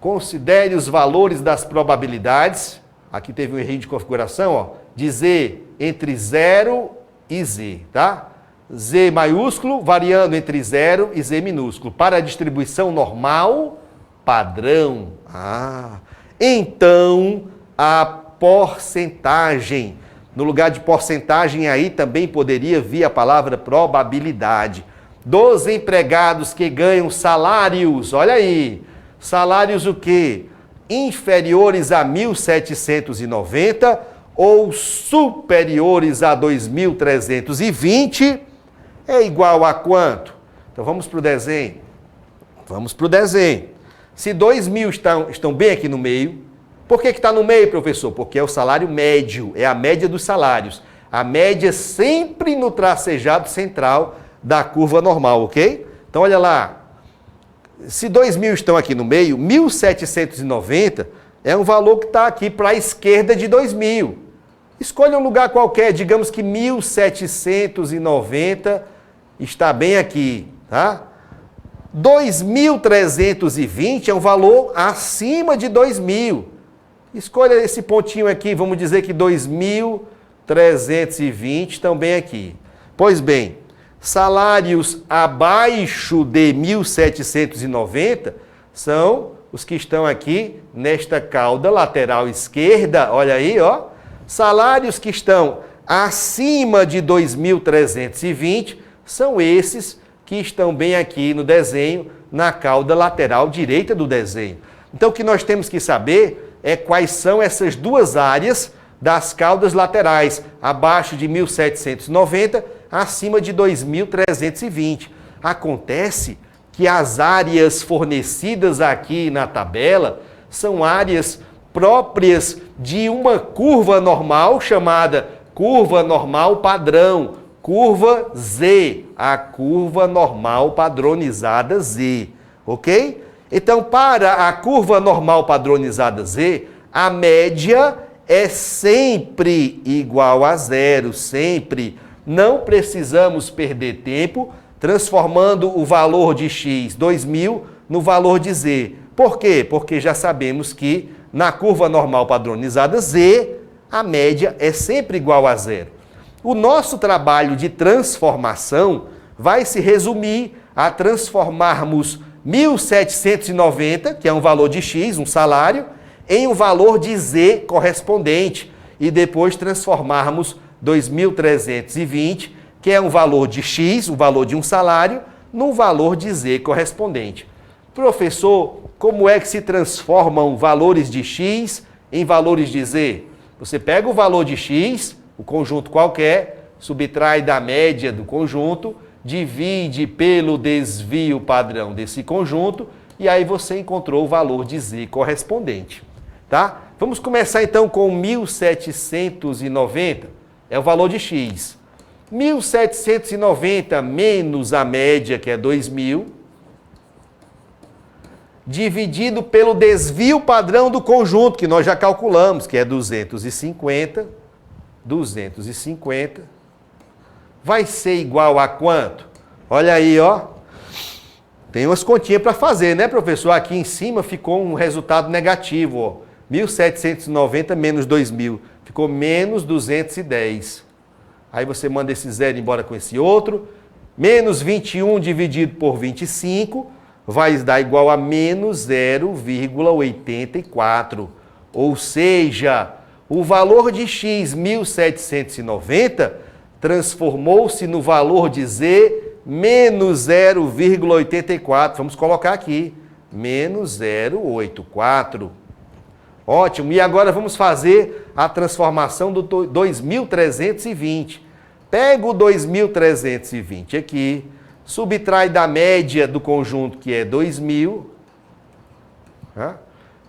[SPEAKER 1] Considere os valores das probabilidades. Aqui teve um erro de configuração, de Z entre 0 e Z, tá? Z maiúsculo variando entre 0 e Z minúsculo. Para a distribuição normal, padrão. Então, a porcentagem. No lugar de porcentagem, aí também poderia vir a palavra probabilidade. Dos empregados que ganham salários, olha aí, salários o quê? Inferiores a 1.790 ou superiores a 2.320, é igual a quanto? Então vamos para o desenho. Vamos para o desenho. Se 2.000 estão bem aqui no meio, por que está no meio, professor? Porque é o salário médio, é a média dos salários. A média sempre no tracejado central da curva normal, ok? Então olha lá. Se 2.000 estão aqui no meio, 1.790 é um valor que está aqui para a esquerda de 2.000. Escolha um lugar qualquer, digamos que 1.790 está bem aqui, tá? 2.320 é um valor acima de 2.000. Escolha esse pontinho aqui, vamos dizer que 2.320 estão bem aqui. Pois bem, salários abaixo de 1.790 são os que estão aqui nesta cauda lateral esquerda, olha aí, ó. Salários que estão acima de 2.320 são esses que estão bem aqui no desenho, na cauda lateral direita do desenho. Então, o que nós temos que saber é quais são essas duas áreas das caudas laterais, abaixo de 1.790, acima de 2.320. Acontece que as áreas fornecidas aqui na tabela são áreas próprias de uma curva normal chamada curva normal padrão, curva Z, a curva normal padronizada Z, ok? Então, para a curva normal padronizada Z, a média é sempre igual a zero, sempre. Não precisamos perder tempo transformando o valor de x, 2.000, no valor de z. Por quê? Porque já sabemos que na curva normal padronizada Z, a média é sempre igual a zero. O nosso trabalho de transformação vai se resumir a transformarmos 1.790, que é um valor de x, um salário, em um valor de z correspondente e depois transformarmos 2.320, que é um valor de x, o valor de um salário, num valor de z correspondente. Professor, como é que se transformam valores de x em valores de z? Você pega o valor de x, o conjunto qualquer, subtrai da média do conjunto, divide pelo desvio padrão desse conjunto e aí você encontrou o valor de z correspondente. Tá? Vamos começar então com 1.790, é o valor de x. 1.790 menos a média, que é 2.000, dividido pelo desvio padrão do conjunto, que nós já calculamos, que é 250, vai ser igual a quanto? Olha aí, ó. Tem umas continhas para fazer, né, professor? Aqui em cima ficou um resultado negativo, ó. 1.790 menos 2.000, ficou menos 210. Aí você manda esse zero embora com esse outro. Menos 21 dividido por 25 vai dar igual a menos 0,84. Ou seja, o valor de x, 1.790, transformou-se no valor de z, menos 0,84. Vamos colocar aqui, menos 0,84. Ótimo. E agora vamos fazer a transformação do 2.320. Pega o 2.320 aqui, subtrai da média do conjunto, que é 2.000, tá?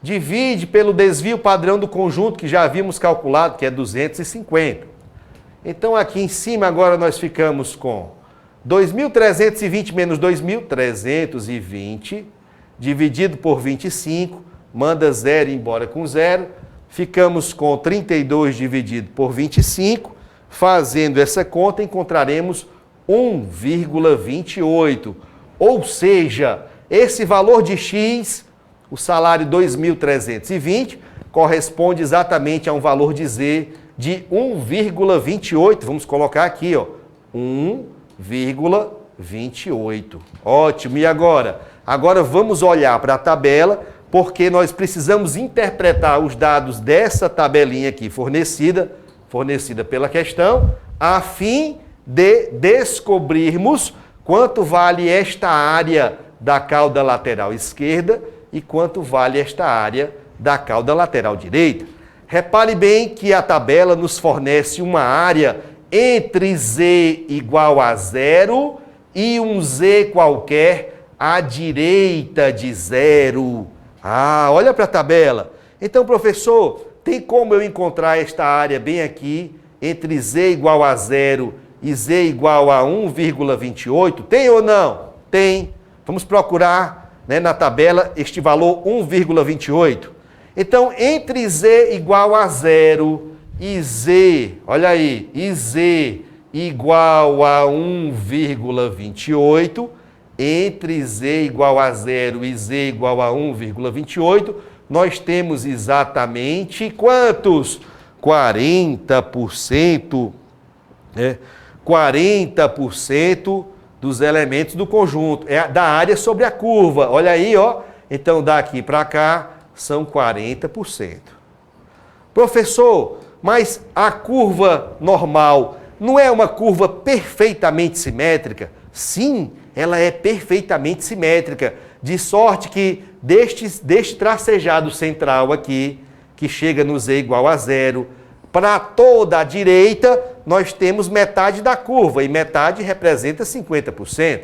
[SPEAKER 1] Divide pelo desvio padrão do conjunto, que já havíamos calculado, que é 250. Então, aqui em cima, agora nós ficamos com 2.320 menos 2.320, dividido por 25, manda zero embora com zero, ficamos com 32 dividido por 25, fazendo essa conta, encontraremos 1,28. Ou seja, esse valor de x, o salário 2.320, corresponde exatamente a um valor de z de 1,28. Vamos colocar aqui, ó, 1,28. 1,28. Ótimo. E agora? Agora vamos olhar para a tabela, porque nós precisamos interpretar os dados dessa tabelinha aqui fornecida pela questão, a fim de descobrirmos quanto vale esta área da cauda lateral esquerda e quanto vale esta área da cauda lateral direita. Repare bem que a tabela nos fornece uma área entre Z igual a 0 e um Z qualquer à direita de 0. Olha para a tabela. Então, professor, tem como eu encontrar esta área bem aqui, entre Z igual a 0 e Z igual a 1,28? Tem ou não? Tem. Vamos procurar, né, na tabela este valor 1,28. Então, entre Z igual a 0 e Z, olha aí, e Z igual a 1,28, entre Z igual a 0 e Z igual a 1,28, nós temos exatamente quantos? 40%, né? 40% dos elementos do conjunto, da área sobre a curva. Olha aí, ó. Então, daqui para cá, são 40%. Professor, mas a curva normal não é uma curva perfeitamente simétrica? Sim, ela é perfeitamente simétrica, de sorte que deste tracejado central aqui, que chega no Z igual a 0, para toda a direita, nós temos metade da curva, e metade representa 50%.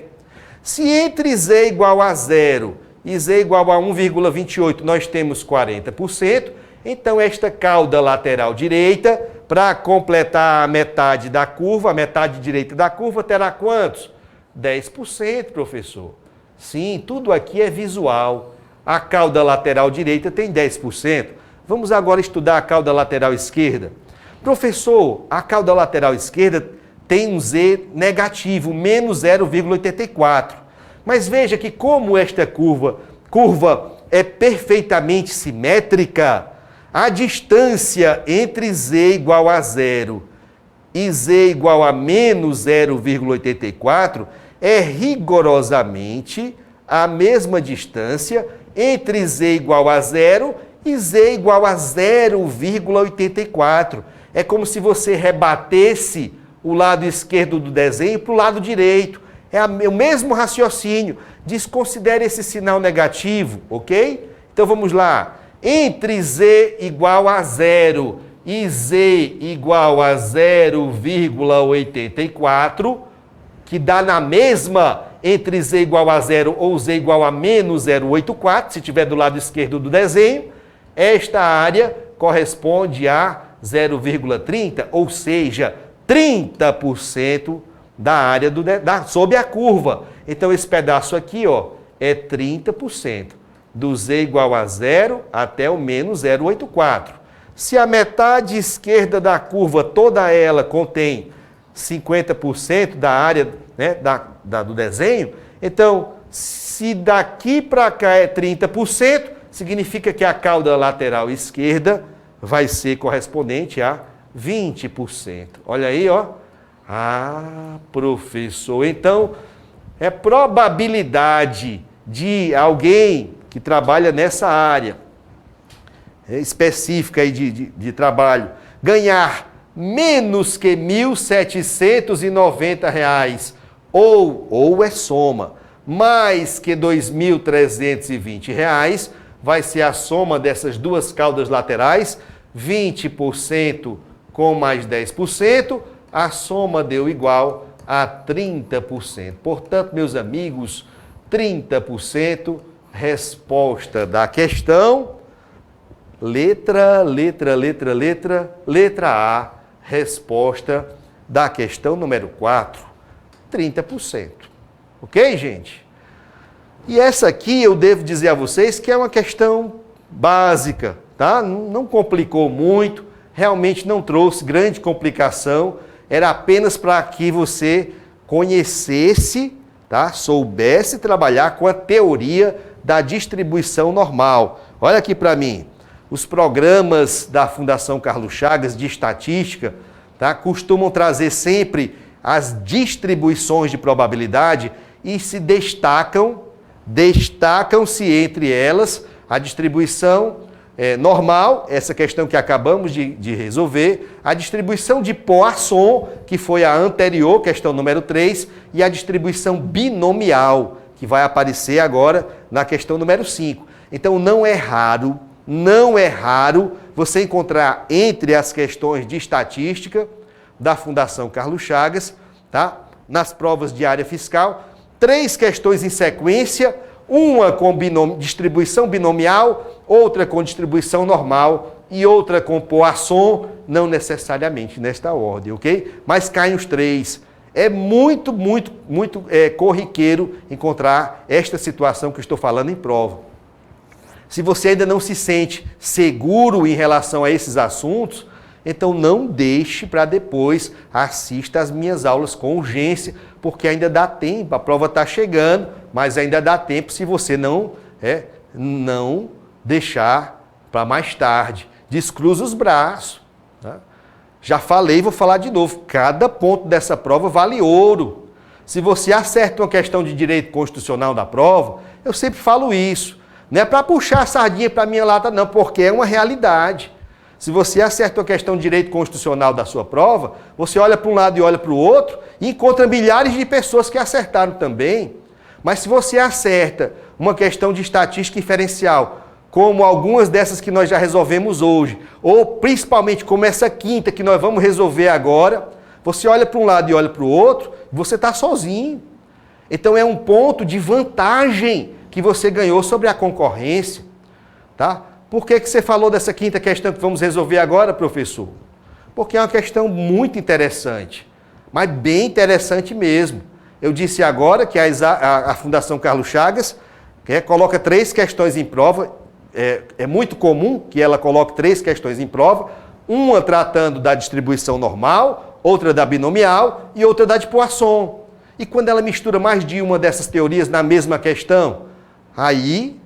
[SPEAKER 1] Se entre Z igual a 0 e Z igual a 1,28 nós temos 40%, então esta cauda lateral direita, para completar a metade da curva, a metade direita da curva, terá quantos? 10%, professor. Sim, tudo aqui é visual. A cauda lateral direita tem 10%. Vamos agora estudar a cauda lateral esquerda. Professor, a cauda lateral esquerda tem um Z negativo, menos 0,84. Mas veja que como esta curva é perfeitamente simétrica, a distância entre Z igual a 0 e Z igual a menos 0,84 é rigorosamente a mesma distância entre Z igual a 0 e Z igual a 0,84. É como se você rebatesse o lado esquerdo do desenho para o lado direito. É o mesmo raciocínio. Desconsidere esse sinal negativo, ok? Então vamos lá. Entre Z igual a 0 e Z igual a 0,84, que dá na mesma entre Z igual a 0 ou Z igual a menos 0,84, se estiver do lado esquerdo do desenho, esta área corresponde a 0,30, ou seja, 30% da área sob a curva. Então, esse pedaço aqui, ó, é 30%, do Z igual a 0 até o menos 0,84. Se a metade esquerda da curva, toda ela, contém 50% da área, né, do desenho, então, se daqui para cá é 30%, significa que a cauda lateral esquerda vai ser correspondente a 20%. Olha aí, ó. Professor, então, é probabilidade de alguém que trabalha nessa área específica aí de trabalho ganhar menos que R$ 1.790, ou é soma, mais que R$ 2.320, vai ser a soma dessas duas caudas laterais, 20% com mais 10%, a soma deu igual a 30%. Portanto, meus amigos, 30%, resposta da questão, letra A, resposta da questão número 4, 30%. Ok, gente? E essa aqui eu devo dizer a vocês que é uma questão básica, tá? Não complicou muito, realmente não trouxe grande complicação, era apenas para que você conhecesse, tá? Soubesse trabalhar com a teoria da distribuição normal. Olha aqui para mim, os programas da Fundação Carlos Chagas de estatística, tá? Costumam trazer sempre as distribuições de probabilidade e se destacam-se entre elas a distribuição normal, essa questão que acabamos de resolver, a distribuição de Poisson, que foi a anterior, questão número 3, e a distribuição binomial, que vai aparecer agora na questão número 5. Então não é raro você encontrar entre as questões de estatística da Fundação Carlos Chagas, tá? Nas provas de área fiscal, 3 questões em sequência, uma com distribuição binomial, outra com distribuição normal e outra com Poisson, não necessariamente nesta ordem, ok? Mas caem os 3. É muito corriqueiro encontrar esta situação que eu estou falando em prova. Se você ainda não se sente seguro em relação a esses assuntos, então não deixe para depois, assista às minhas aulas com urgência, porque ainda dá tempo, a prova está chegando, mas ainda dá tempo se você não deixar para mais tarde. Descruza os braços. Tá? Já falei, vou falar de novo, cada ponto dessa prova vale ouro. Se você acerta uma questão de direito constitucional da prova, eu sempre falo isso. Não é para puxar a sardinha para a minha lata, não, porque é uma realidade. Se você acerta uma questão de direito constitucional da sua prova, você olha para um lado e olha para o outro e encontra milhares de pessoas que acertaram também. Mas se você acerta uma questão de estatística inferencial, como algumas dessas que nós já resolvemos hoje, ou principalmente como essa quinta que nós vamos resolver agora, você olha para um lado e olha para o outro, você está sozinho. Então é um ponto de vantagem que você ganhou sobre a concorrência, tá? Por que você falou dessa quinta questão que vamos resolver agora, professor? Porque é uma questão muito interessante, mas bem interessante mesmo. Eu disse agora que a Fundação Carlos Chagas coloca 3 questões em prova, é muito comum que ela coloque 3 questões em prova, uma tratando da distribuição normal, outra da binomial e outra da de Poisson. E quando ela mistura mais de uma dessas teorias na mesma questão, aí,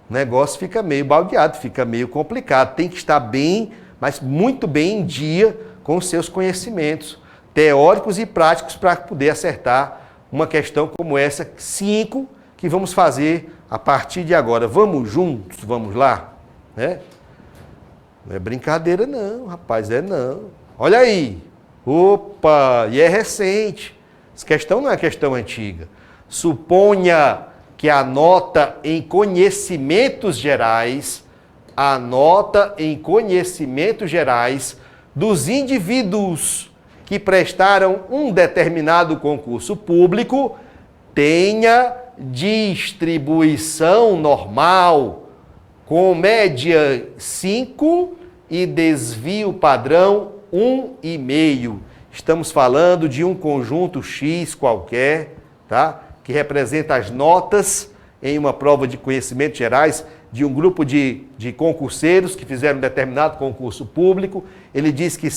[SPEAKER 1] o negócio fica meio baldeado, fica meio complicado. Tem que estar bem, mas muito bem em dia com os seus conhecimentos teóricos e práticos para poder acertar uma questão como essa 5 que vamos fazer a partir de agora. Vamos juntos? Vamos lá? Não é brincadeira não, rapaz, não. Olha aí. Opa, e é recente. Essa questão não é questão antiga. Suponha que a nota em conhecimentos gerais, dos indivíduos que prestaram um determinado concurso público tenha distribuição normal, com média 5 e desvio padrão 1,5. Estamos falando de um conjunto X qualquer, tá? Que representa as notas em uma prova de conhecimentos gerais de um grupo de concurseiros que fizeram um determinado concurso público. Ele diz que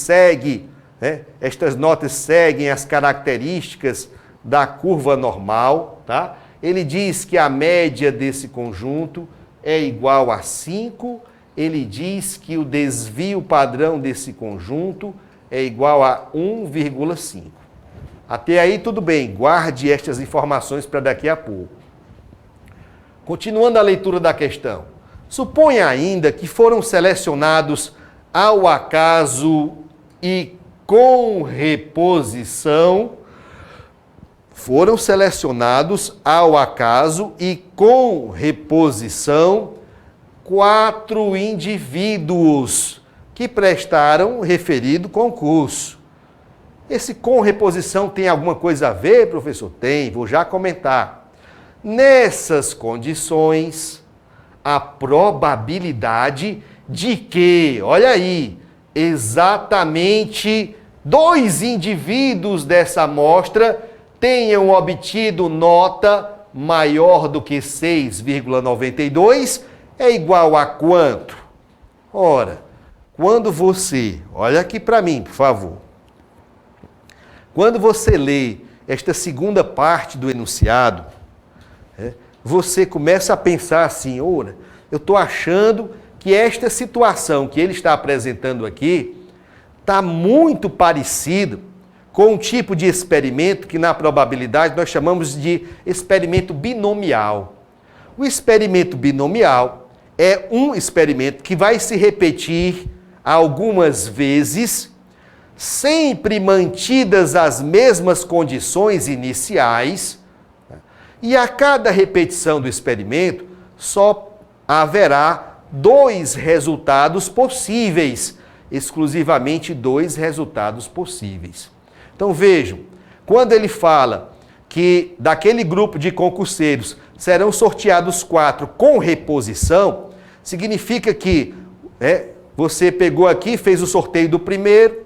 [SPEAKER 1] estas notas seguem as características da curva normal, tá? Ele diz que a média desse conjunto é igual a 5, ele diz que o desvio padrão desse conjunto é igual a 1,5. Até aí tudo bem, guarde estas informações para daqui a pouco. Continuando a leitura da questão. Suponha ainda que foram selecionados ao acaso e com reposição. Foram selecionados ao acaso e com reposição 4 indivíduos que prestaram o referido concurso. Esse com reposição tem alguma coisa a ver, professor? Tem, vou já comentar. Nessas condições, a probabilidade de que, olha aí, exatamente 2 indivíduos dessa amostra tenham obtido nota maior do que 6,92 é igual a quanto? Ora, quando você, olha aqui para mim, por favor. Quando você lê esta segunda parte do enunciado, você começa a pensar assim, ora, eu estou achando que esta situação que ele está apresentando aqui está muito parecida com um tipo de experimento que na probabilidade nós chamamos de experimento binomial. O experimento binomial é um experimento que vai se repetir algumas vezes, sempre mantidas as mesmas condições iniciais, e a cada repetição do experimento só haverá 2 resultados possíveis, exclusivamente 2 resultados possíveis. Então vejam, quando ele fala que daquele grupo de concurseiros serão sorteados 4 com reposição, significa que você pegou aqui, fez o sorteio do primeiro.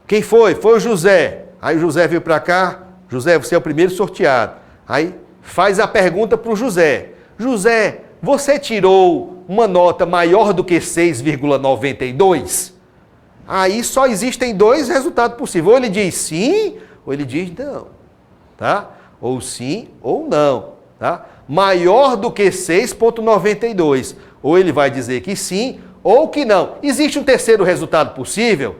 [SPEAKER 1] Quem foi? Foi o José. Aí o José veio para cá. José, você é o primeiro sorteado. Aí faz a pergunta para o José. José, você tirou uma nota maior do que 6,92? Aí só existem 2 resultados possíveis. Ou ele diz sim, ou ele diz não. Tá? Ou sim, ou não. Tá? Maior do que 6,92. Ou ele vai dizer que sim, ou que não. Existe um terceiro resultado possível?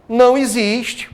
[SPEAKER 1] Não existe.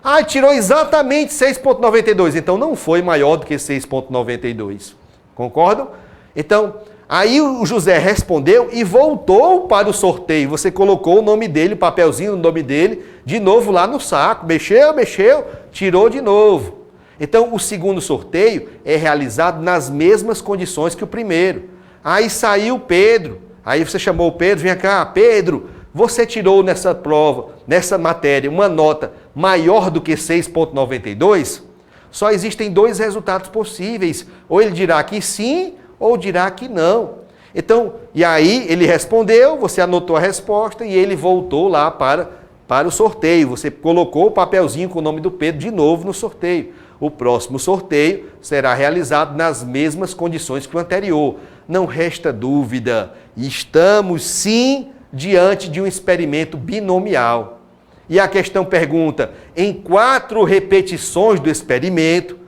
[SPEAKER 1] Ah, tirou exatamente 6,92. Então não foi maior do que 6,92. Concordam? Então, aí o José respondeu e voltou para o sorteio. Você colocou o nome dele, o papelzinho no nome dele, de novo lá no saco. Mexeu, tirou de novo. Então, o segundo sorteio é realizado nas mesmas condições que o primeiro. Aí saiu Pedro. Aí você chamou o Pedro, vem cá, Pedro, você tirou nessa prova, nessa matéria, uma nota maior do que 6,92? Só existem 2 resultados possíveis. Ou ele dirá que sim, ou dirá que não. Então, e aí ele respondeu, você anotou a resposta e ele voltou lá para o sorteio. Você colocou o papelzinho com o nome do Pedro de novo no sorteio. O próximo sorteio será realizado nas mesmas condições que o anterior. Não resta dúvida, estamos sim diante de um experimento binomial. E a questão pergunta, em 4 repetições do experimento,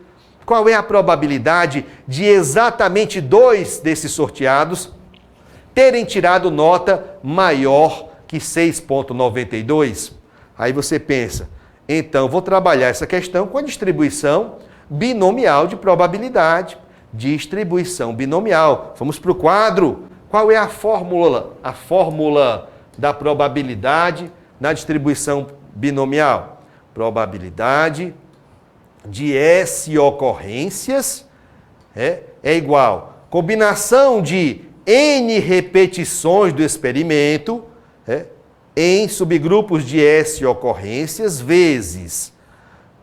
[SPEAKER 1] qual é a probabilidade de exatamente 2 desses sorteados terem tirado nota maior que 6,92? Aí você pensa, então vou trabalhar essa questão com a distribuição binomial de probabilidade. Distribuição binomial. Vamos para o quadro. Qual é a fórmula? A fórmula da probabilidade na distribuição binomial. Probabilidade de S ocorrências é igual combinação de N repetições do experimento em subgrupos de S ocorrências vezes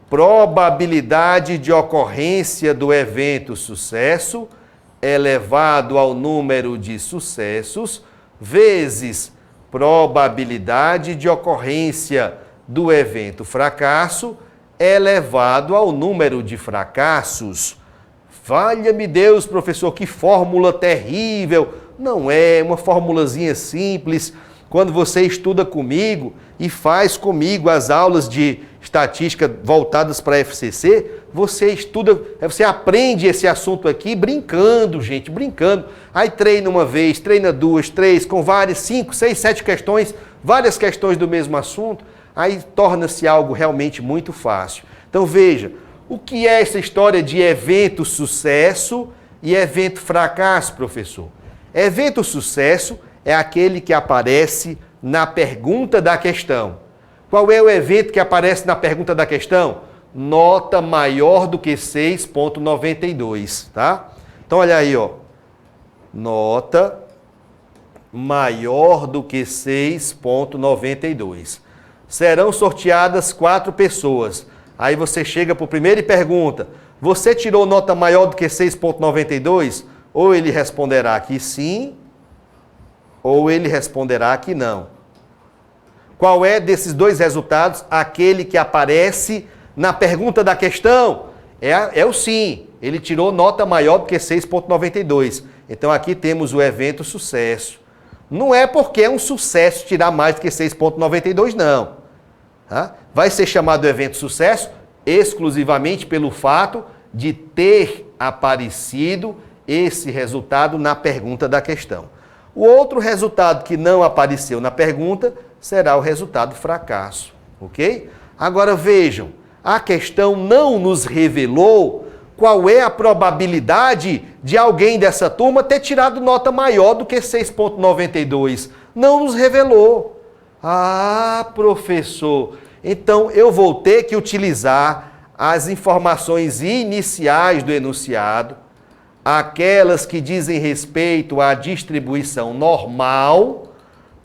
[SPEAKER 1] probabilidade de ocorrência do evento sucesso elevado ao número de sucessos vezes probabilidade de ocorrência do evento fracasso elevado ao número de fracassos. Valha-me Deus, professor, que fórmula terrível! Não é uma formulazinha simples. Quando você estuda comigo e faz comigo as aulas de estatística voltadas para a FCC, você estuda, você aprende esse assunto aqui brincando, gente, brincando. Aí treina uma vez, treina 2, 3, com várias, 5, 6, 7 questões, várias questões do mesmo assunto, aí torna-se algo realmente muito fácil. Então veja, o que é essa história de evento sucesso e evento fracasso, professor? Evento sucesso é aquele que aparece na pergunta da questão. Qual é o evento que aparece na pergunta da questão? Nota maior do que 6,92, tá? Então olha aí, ó. Nota maior do que 6,92. Serão sorteadas 4 pessoas. Aí você chega para o primeiro e pergunta, você tirou nota maior do que 6,92? Ou ele responderá que sim, ou ele responderá que não. Qual é desses 2 resultados aquele que aparece na pergunta da questão? É o sim. Ele tirou nota maior do que 6,92. Então aqui temos o evento sucesso. Não é porque é um sucesso tirar mais do que 6,92, não. Tá? Vai ser chamado evento sucesso exclusivamente pelo fato de ter aparecido esse resultado na pergunta da questão. O outro resultado que não apareceu na pergunta será o resultado fracasso, ok? Agora vejam, a questão não nos revelou qual é a probabilidade de alguém dessa turma ter tirado nota maior do que 6,92. Não nos revelou. Ah, professor, então eu vou ter que utilizar as informações iniciais do enunciado, aquelas que dizem respeito à distribuição normal,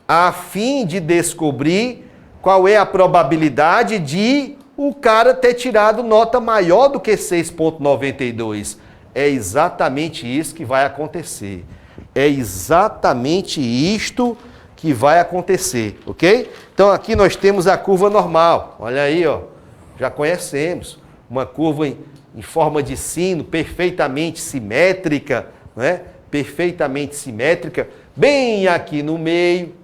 [SPEAKER 1] a fim de descobrir qual é a probabilidade de o cara ter tirado nota maior do que 6,92. É exatamente isso que vai acontecer. É exatamente isto que vai acontecer, ok? Então aqui nós temos a curva normal. Olha aí, ó. Já conhecemos. Uma curva em forma de sino, perfeitamente simétrica, não é? Perfeitamente simétrica. Bem aqui no meio,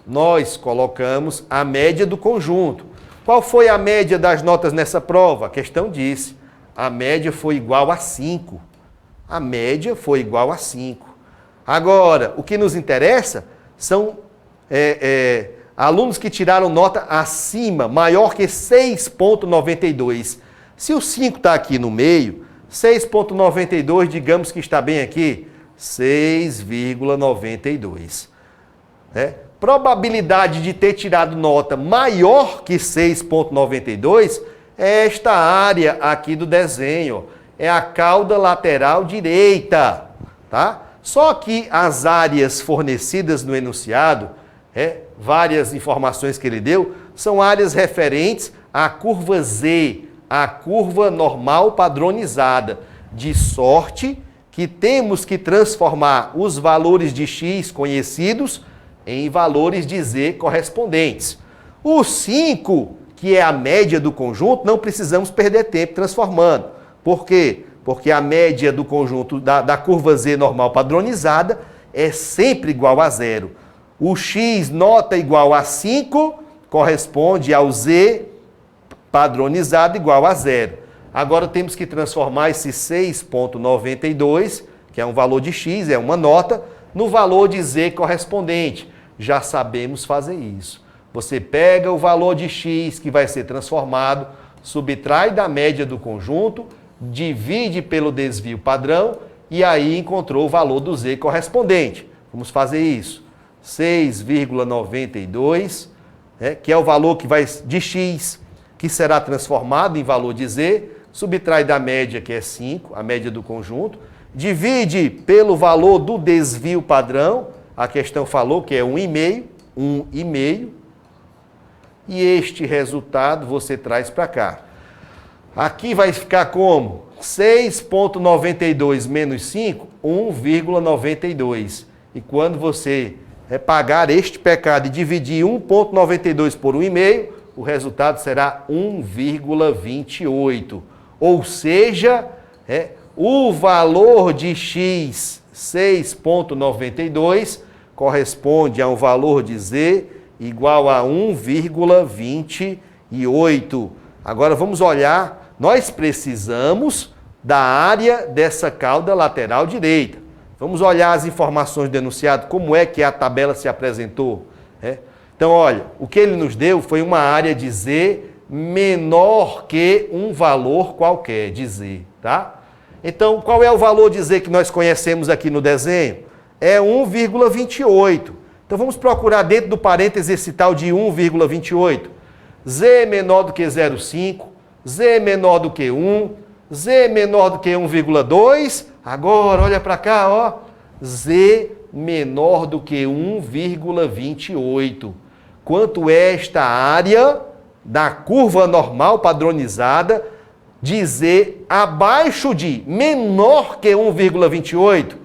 [SPEAKER 1] nós colocamos a média do conjunto. Qual foi a média das notas nessa prova? A questão disse, a média foi igual a 5. A média foi igual a 5. Agora, o que nos interessa são alunos que tiraram nota acima, maior que 6,92. Se o 5 está aqui no meio, 6,92, digamos que está bem aqui, 6,92. Né? Probabilidade de ter tirado nota maior que 6,92 é esta área aqui do desenho. É a cauda lateral direita. Tá? Só que as áreas fornecidas no enunciado, várias informações que ele deu, são áreas referentes à curva Z, a curva normal padronizada. De sorte que temos que transformar os valores de x conhecidos em valores de z correspondentes. O 5, que é a média do conjunto, não precisamos perder tempo transformando. Por quê? Porque a média do conjunto da curva z normal padronizada é sempre igual a zero. O x nota igual a 5 corresponde ao z padronizado igual a zero. Agora temos que transformar esse 6,92, que é um valor de x, é uma nota, no valor de z correspondente. Já sabemos fazer isso. Você pega o valor de x que vai ser transformado, subtrai da média do conjunto, divide pelo desvio padrão e aí encontrou o valor do z correspondente. Vamos fazer isso. 6,92, que é o valor que vai de x, que será transformado em valor de z, subtrai da média, que é 5, a média do conjunto, divide pelo valor do desvio padrão, a questão falou que é 1,5, e este resultado você traz para cá. Aqui vai ficar como? 6,92 menos 5, 1,92. E quando você pagar este pecado e dividir 1,92 por 1,5, o resultado será 1,28. Ou seja, o valor de x, 6,92, corresponde a um valor de z igual a 1,28. Agora vamos olhar, nós precisamos da área dessa cauda lateral direita. Vamos olhar as informações do enunciado, como é que a tabela se apresentou. Então, olha, o que ele nos deu foi uma área de z menor que um valor qualquer de z, tá? Então, qual é o valor de z que nós conhecemos aqui no desenho? É 1,28. Então, vamos procurar dentro do parêntese esse tal de 1,28. Z menor do que 0,5, z menor do que 1, z menor do que 1,2. Agora, olha para cá, ó. Z menor do que 1,28. Quanto é esta área da curva normal padronizada de z abaixo de menor que 1,28?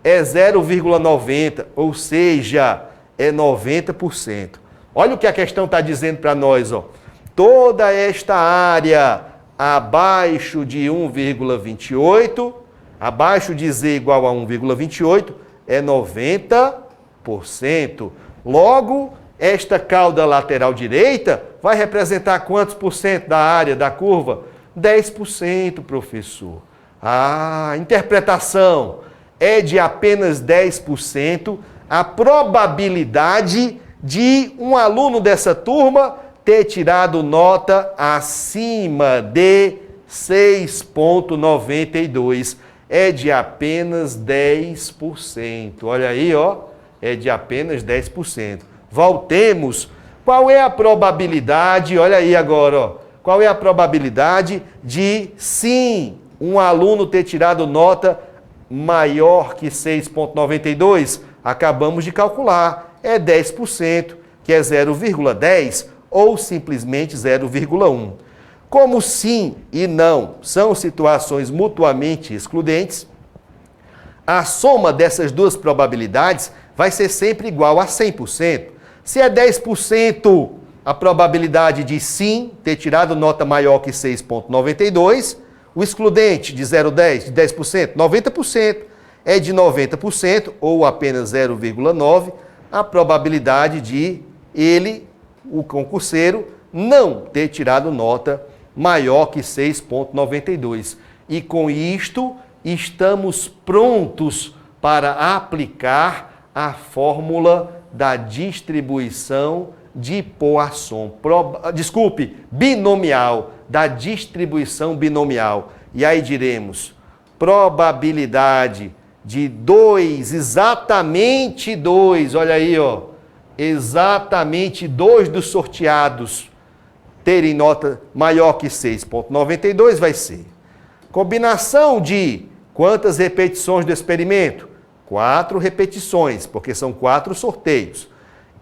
[SPEAKER 1] É 0,90, ou seja, é 90%. Olha o que a questão está dizendo para nós, ó. Toda esta área abaixo de 1,28, abaixo de z igual a 1,28, é 90%. Logo, esta cauda lateral direita vai representar quantos por cento da área da curva? 10%, professor. Ah, interpretação. É de apenas 10% a probabilidade de um aluno dessa turma ter tirado nota acima de 6,92. É de apenas 10%. Olha aí, ó, é de apenas 10%. Voltemos. Qual é a probabilidade, olha aí agora, ó, qual é a probabilidade de, sim, um aluno ter tirado nota maior que 6,92? Acabamos de calcular, é 10%, que é 0,10 ou simplesmente 0,1. Como sim e não são situações mutuamente excludentes, a soma dessas duas probabilidades vai ser sempre igual a 100%. Se é 10% a probabilidade de sim ter tirado nota maior que 6,92, o excludente de 0,10, de 10%, 90%, é de 90% ou apenas 0,9% a probabilidade de ele, o concurseiro, não ter tirado nota maior que 6,92. E com isto, estamos prontos para aplicar a fórmula da distribuição de Poisson. Binomial, da distribuição binomial. E aí diremos, probabilidade de 2, exatamente 2, olha aí, ó, exatamente 2 dos sorteados terem nota maior que 6,92 vai ser combinação de quantas repetições do experimento? 4 repetições, porque são 4 sorteios.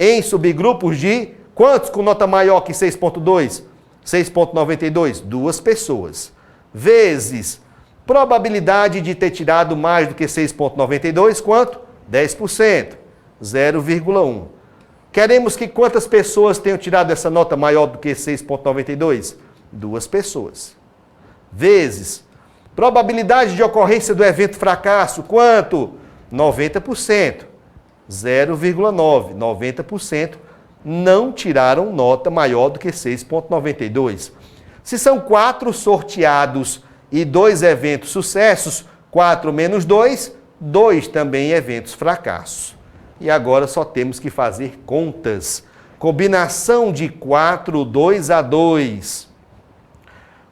[SPEAKER 1] Em subgrupos de quantos com nota maior que 6,2? 6,92? 2 pessoas. Vezes probabilidade de ter tirado mais do que 6,92, quanto? 10%, 0,1. Queremos que quantas pessoas tenham tirado essa nota maior do que 6,92? 2 pessoas. Vezes probabilidade de ocorrência do evento fracasso, quanto? 90%, 0,9. 90% não tiraram nota maior do que 6,92. Se são 4 sorteados e 2 eventos sucessos, 4 menos 2, 2 também eventos fracassos. E agora só temos que fazer contas. Combinação de 4, 2 a 2.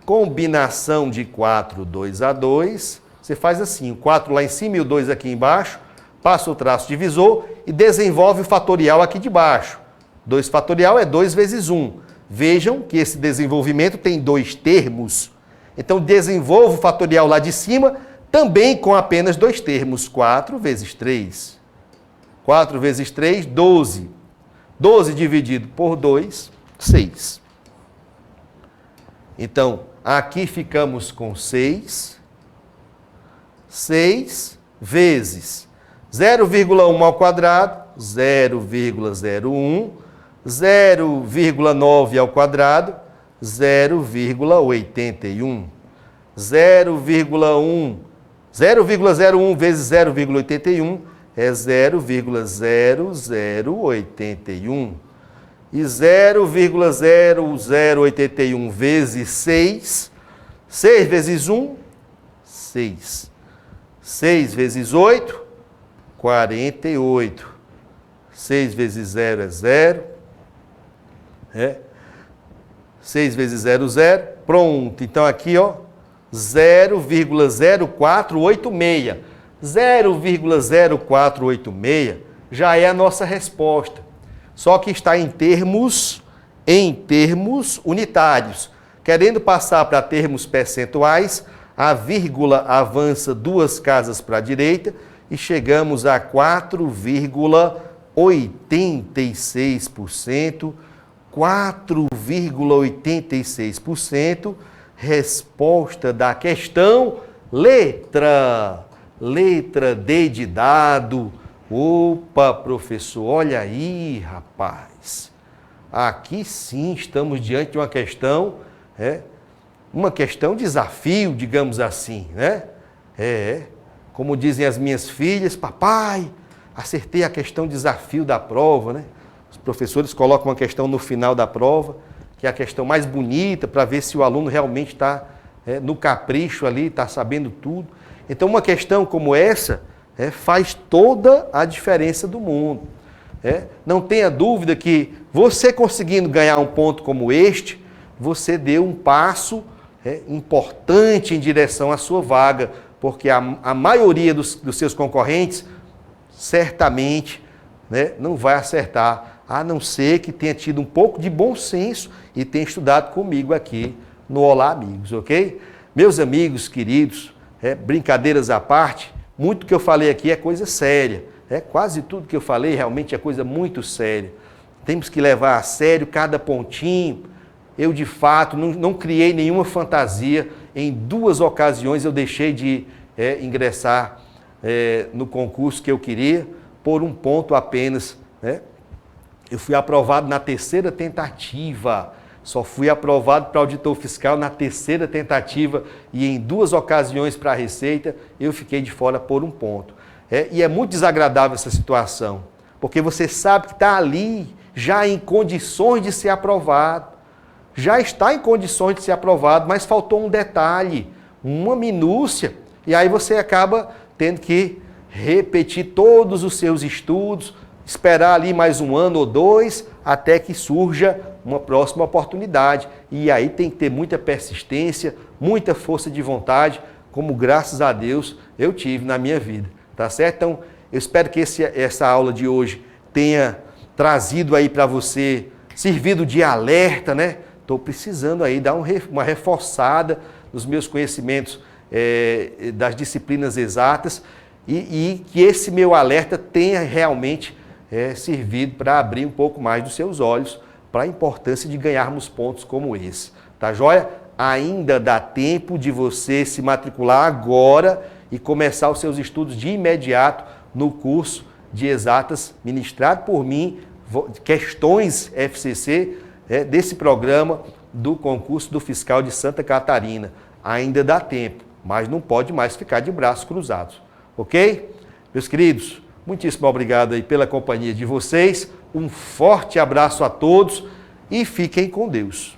[SPEAKER 1] Combinação de 4, 2 a 2. Você faz assim, o 4 lá em cima e o 2 aqui embaixo. Passa o traço divisor e desenvolve o fatorial aqui de baixo. 2 fatorial é 2 vezes 1. Vejam que esse desenvolvimento tem 2 termos. Então, desenvolvo o fatorial lá de cima também com apenas 2 termos. 4 vezes 3. 4 vezes 3, 12. 12 dividido por 2, 6. Então, aqui ficamos com 6. 6 vezes 0,1 ao quadrado, 0,01. 0,9 ao quadrado, 0,81. 0,01 vezes 0,81 é 0,0081. E 0,0081 vezes 6, 6 vezes 1, 6. 6 vezes 8, 48. 6 vezes 0 é 0. 6 vezes 0, 0. Pronto. Então aqui, ó, 0,0486. 0,0486 já é a nossa resposta. Só que está em termos unitários. Querendo passar para termos percentuais, a vírgula avança 2 casas para a direita e chegamos a 4,86%. 4,86%, resposta da questão, letra D de dado. Opa, professor, olha aí, rapaz. Aqui sim estamos diante de uma questão desafio, digamos assim, né? Como dizem as minhas filhas, papai, acertei a questão desafio da prova, né? Os professores colocam uma questão no final da prova, que é a questão mais bonita, para ver se o aluno realmente está no capricho ali, está sabendo tudo. Então, uma questão como essa faz toda a diferença do mundo. Não tenha dúvida que você conseguindo ganhar um ponto como este, você deu um passo importante em direção à sua vaga, porque a maioria dos seus concorrentes certamente não vai acertar, a não ser que tenha tido um pouco de bom senso e tenha estudado comigo aqui no Olá Amigos, ok? Meus amigos queridos, brincadeiras à parte, muito que eu falei aqui é coisa séria, quase tudo que eu falei realmente é coisa muito séria. Temos que levar a sério cada pontinho. Eu, de fato, não criei nenhuma fantasia. Em 2 ocasiões eu deixei de ingressar no concurso que eu queria por um ponto apenas. Eu fui aprovado na 3ª tentativa. Só fui aprovado para auditor fiscal na 3ª tentativa e em 2 ocasiões para a Receita eu fiquei de fora por um ponto. E é muito desagradável essa situação, porque você sabe que está ali já em condições de ser aprovado. Já está em condições de ser aprovado, mas faltou um detalhe, uma minúcia, e aí você acaba tendo que repetir todos os seus estudos, esperar ali mais 1 ano ou 2, até que surja uma próxima oportunidade. E aí tem que ter muita persistência, muita força de vontade, como graças a Deus eu tive na minha vida, tá certo? Então, eu espero que essa aula de hoje tenha trazido aí para você, servido de alerta, Estou precisando aí dar uma reforçada nos meus conhecimentos das disciplinas exatas e que esse meu alerta tenha realmente servido para abrir um pouco mais dos seus olhos para a importância de ganharmos pontos como esse. Tá joia? Ainda dá tempo de você se matricular agora e começar os seus estudos de imediato no curso de exatas ministrado por mim, questões FCC, desse programa do concurso do fiscal de Santa Catarina. Ainda dá tempo, mas não pode mais ficar de braços cruzados. Ok? Meus queridos, muitíssimo obrigado aí pela companhia de vocês. Um forte abraço a todos e fiquem com Deus.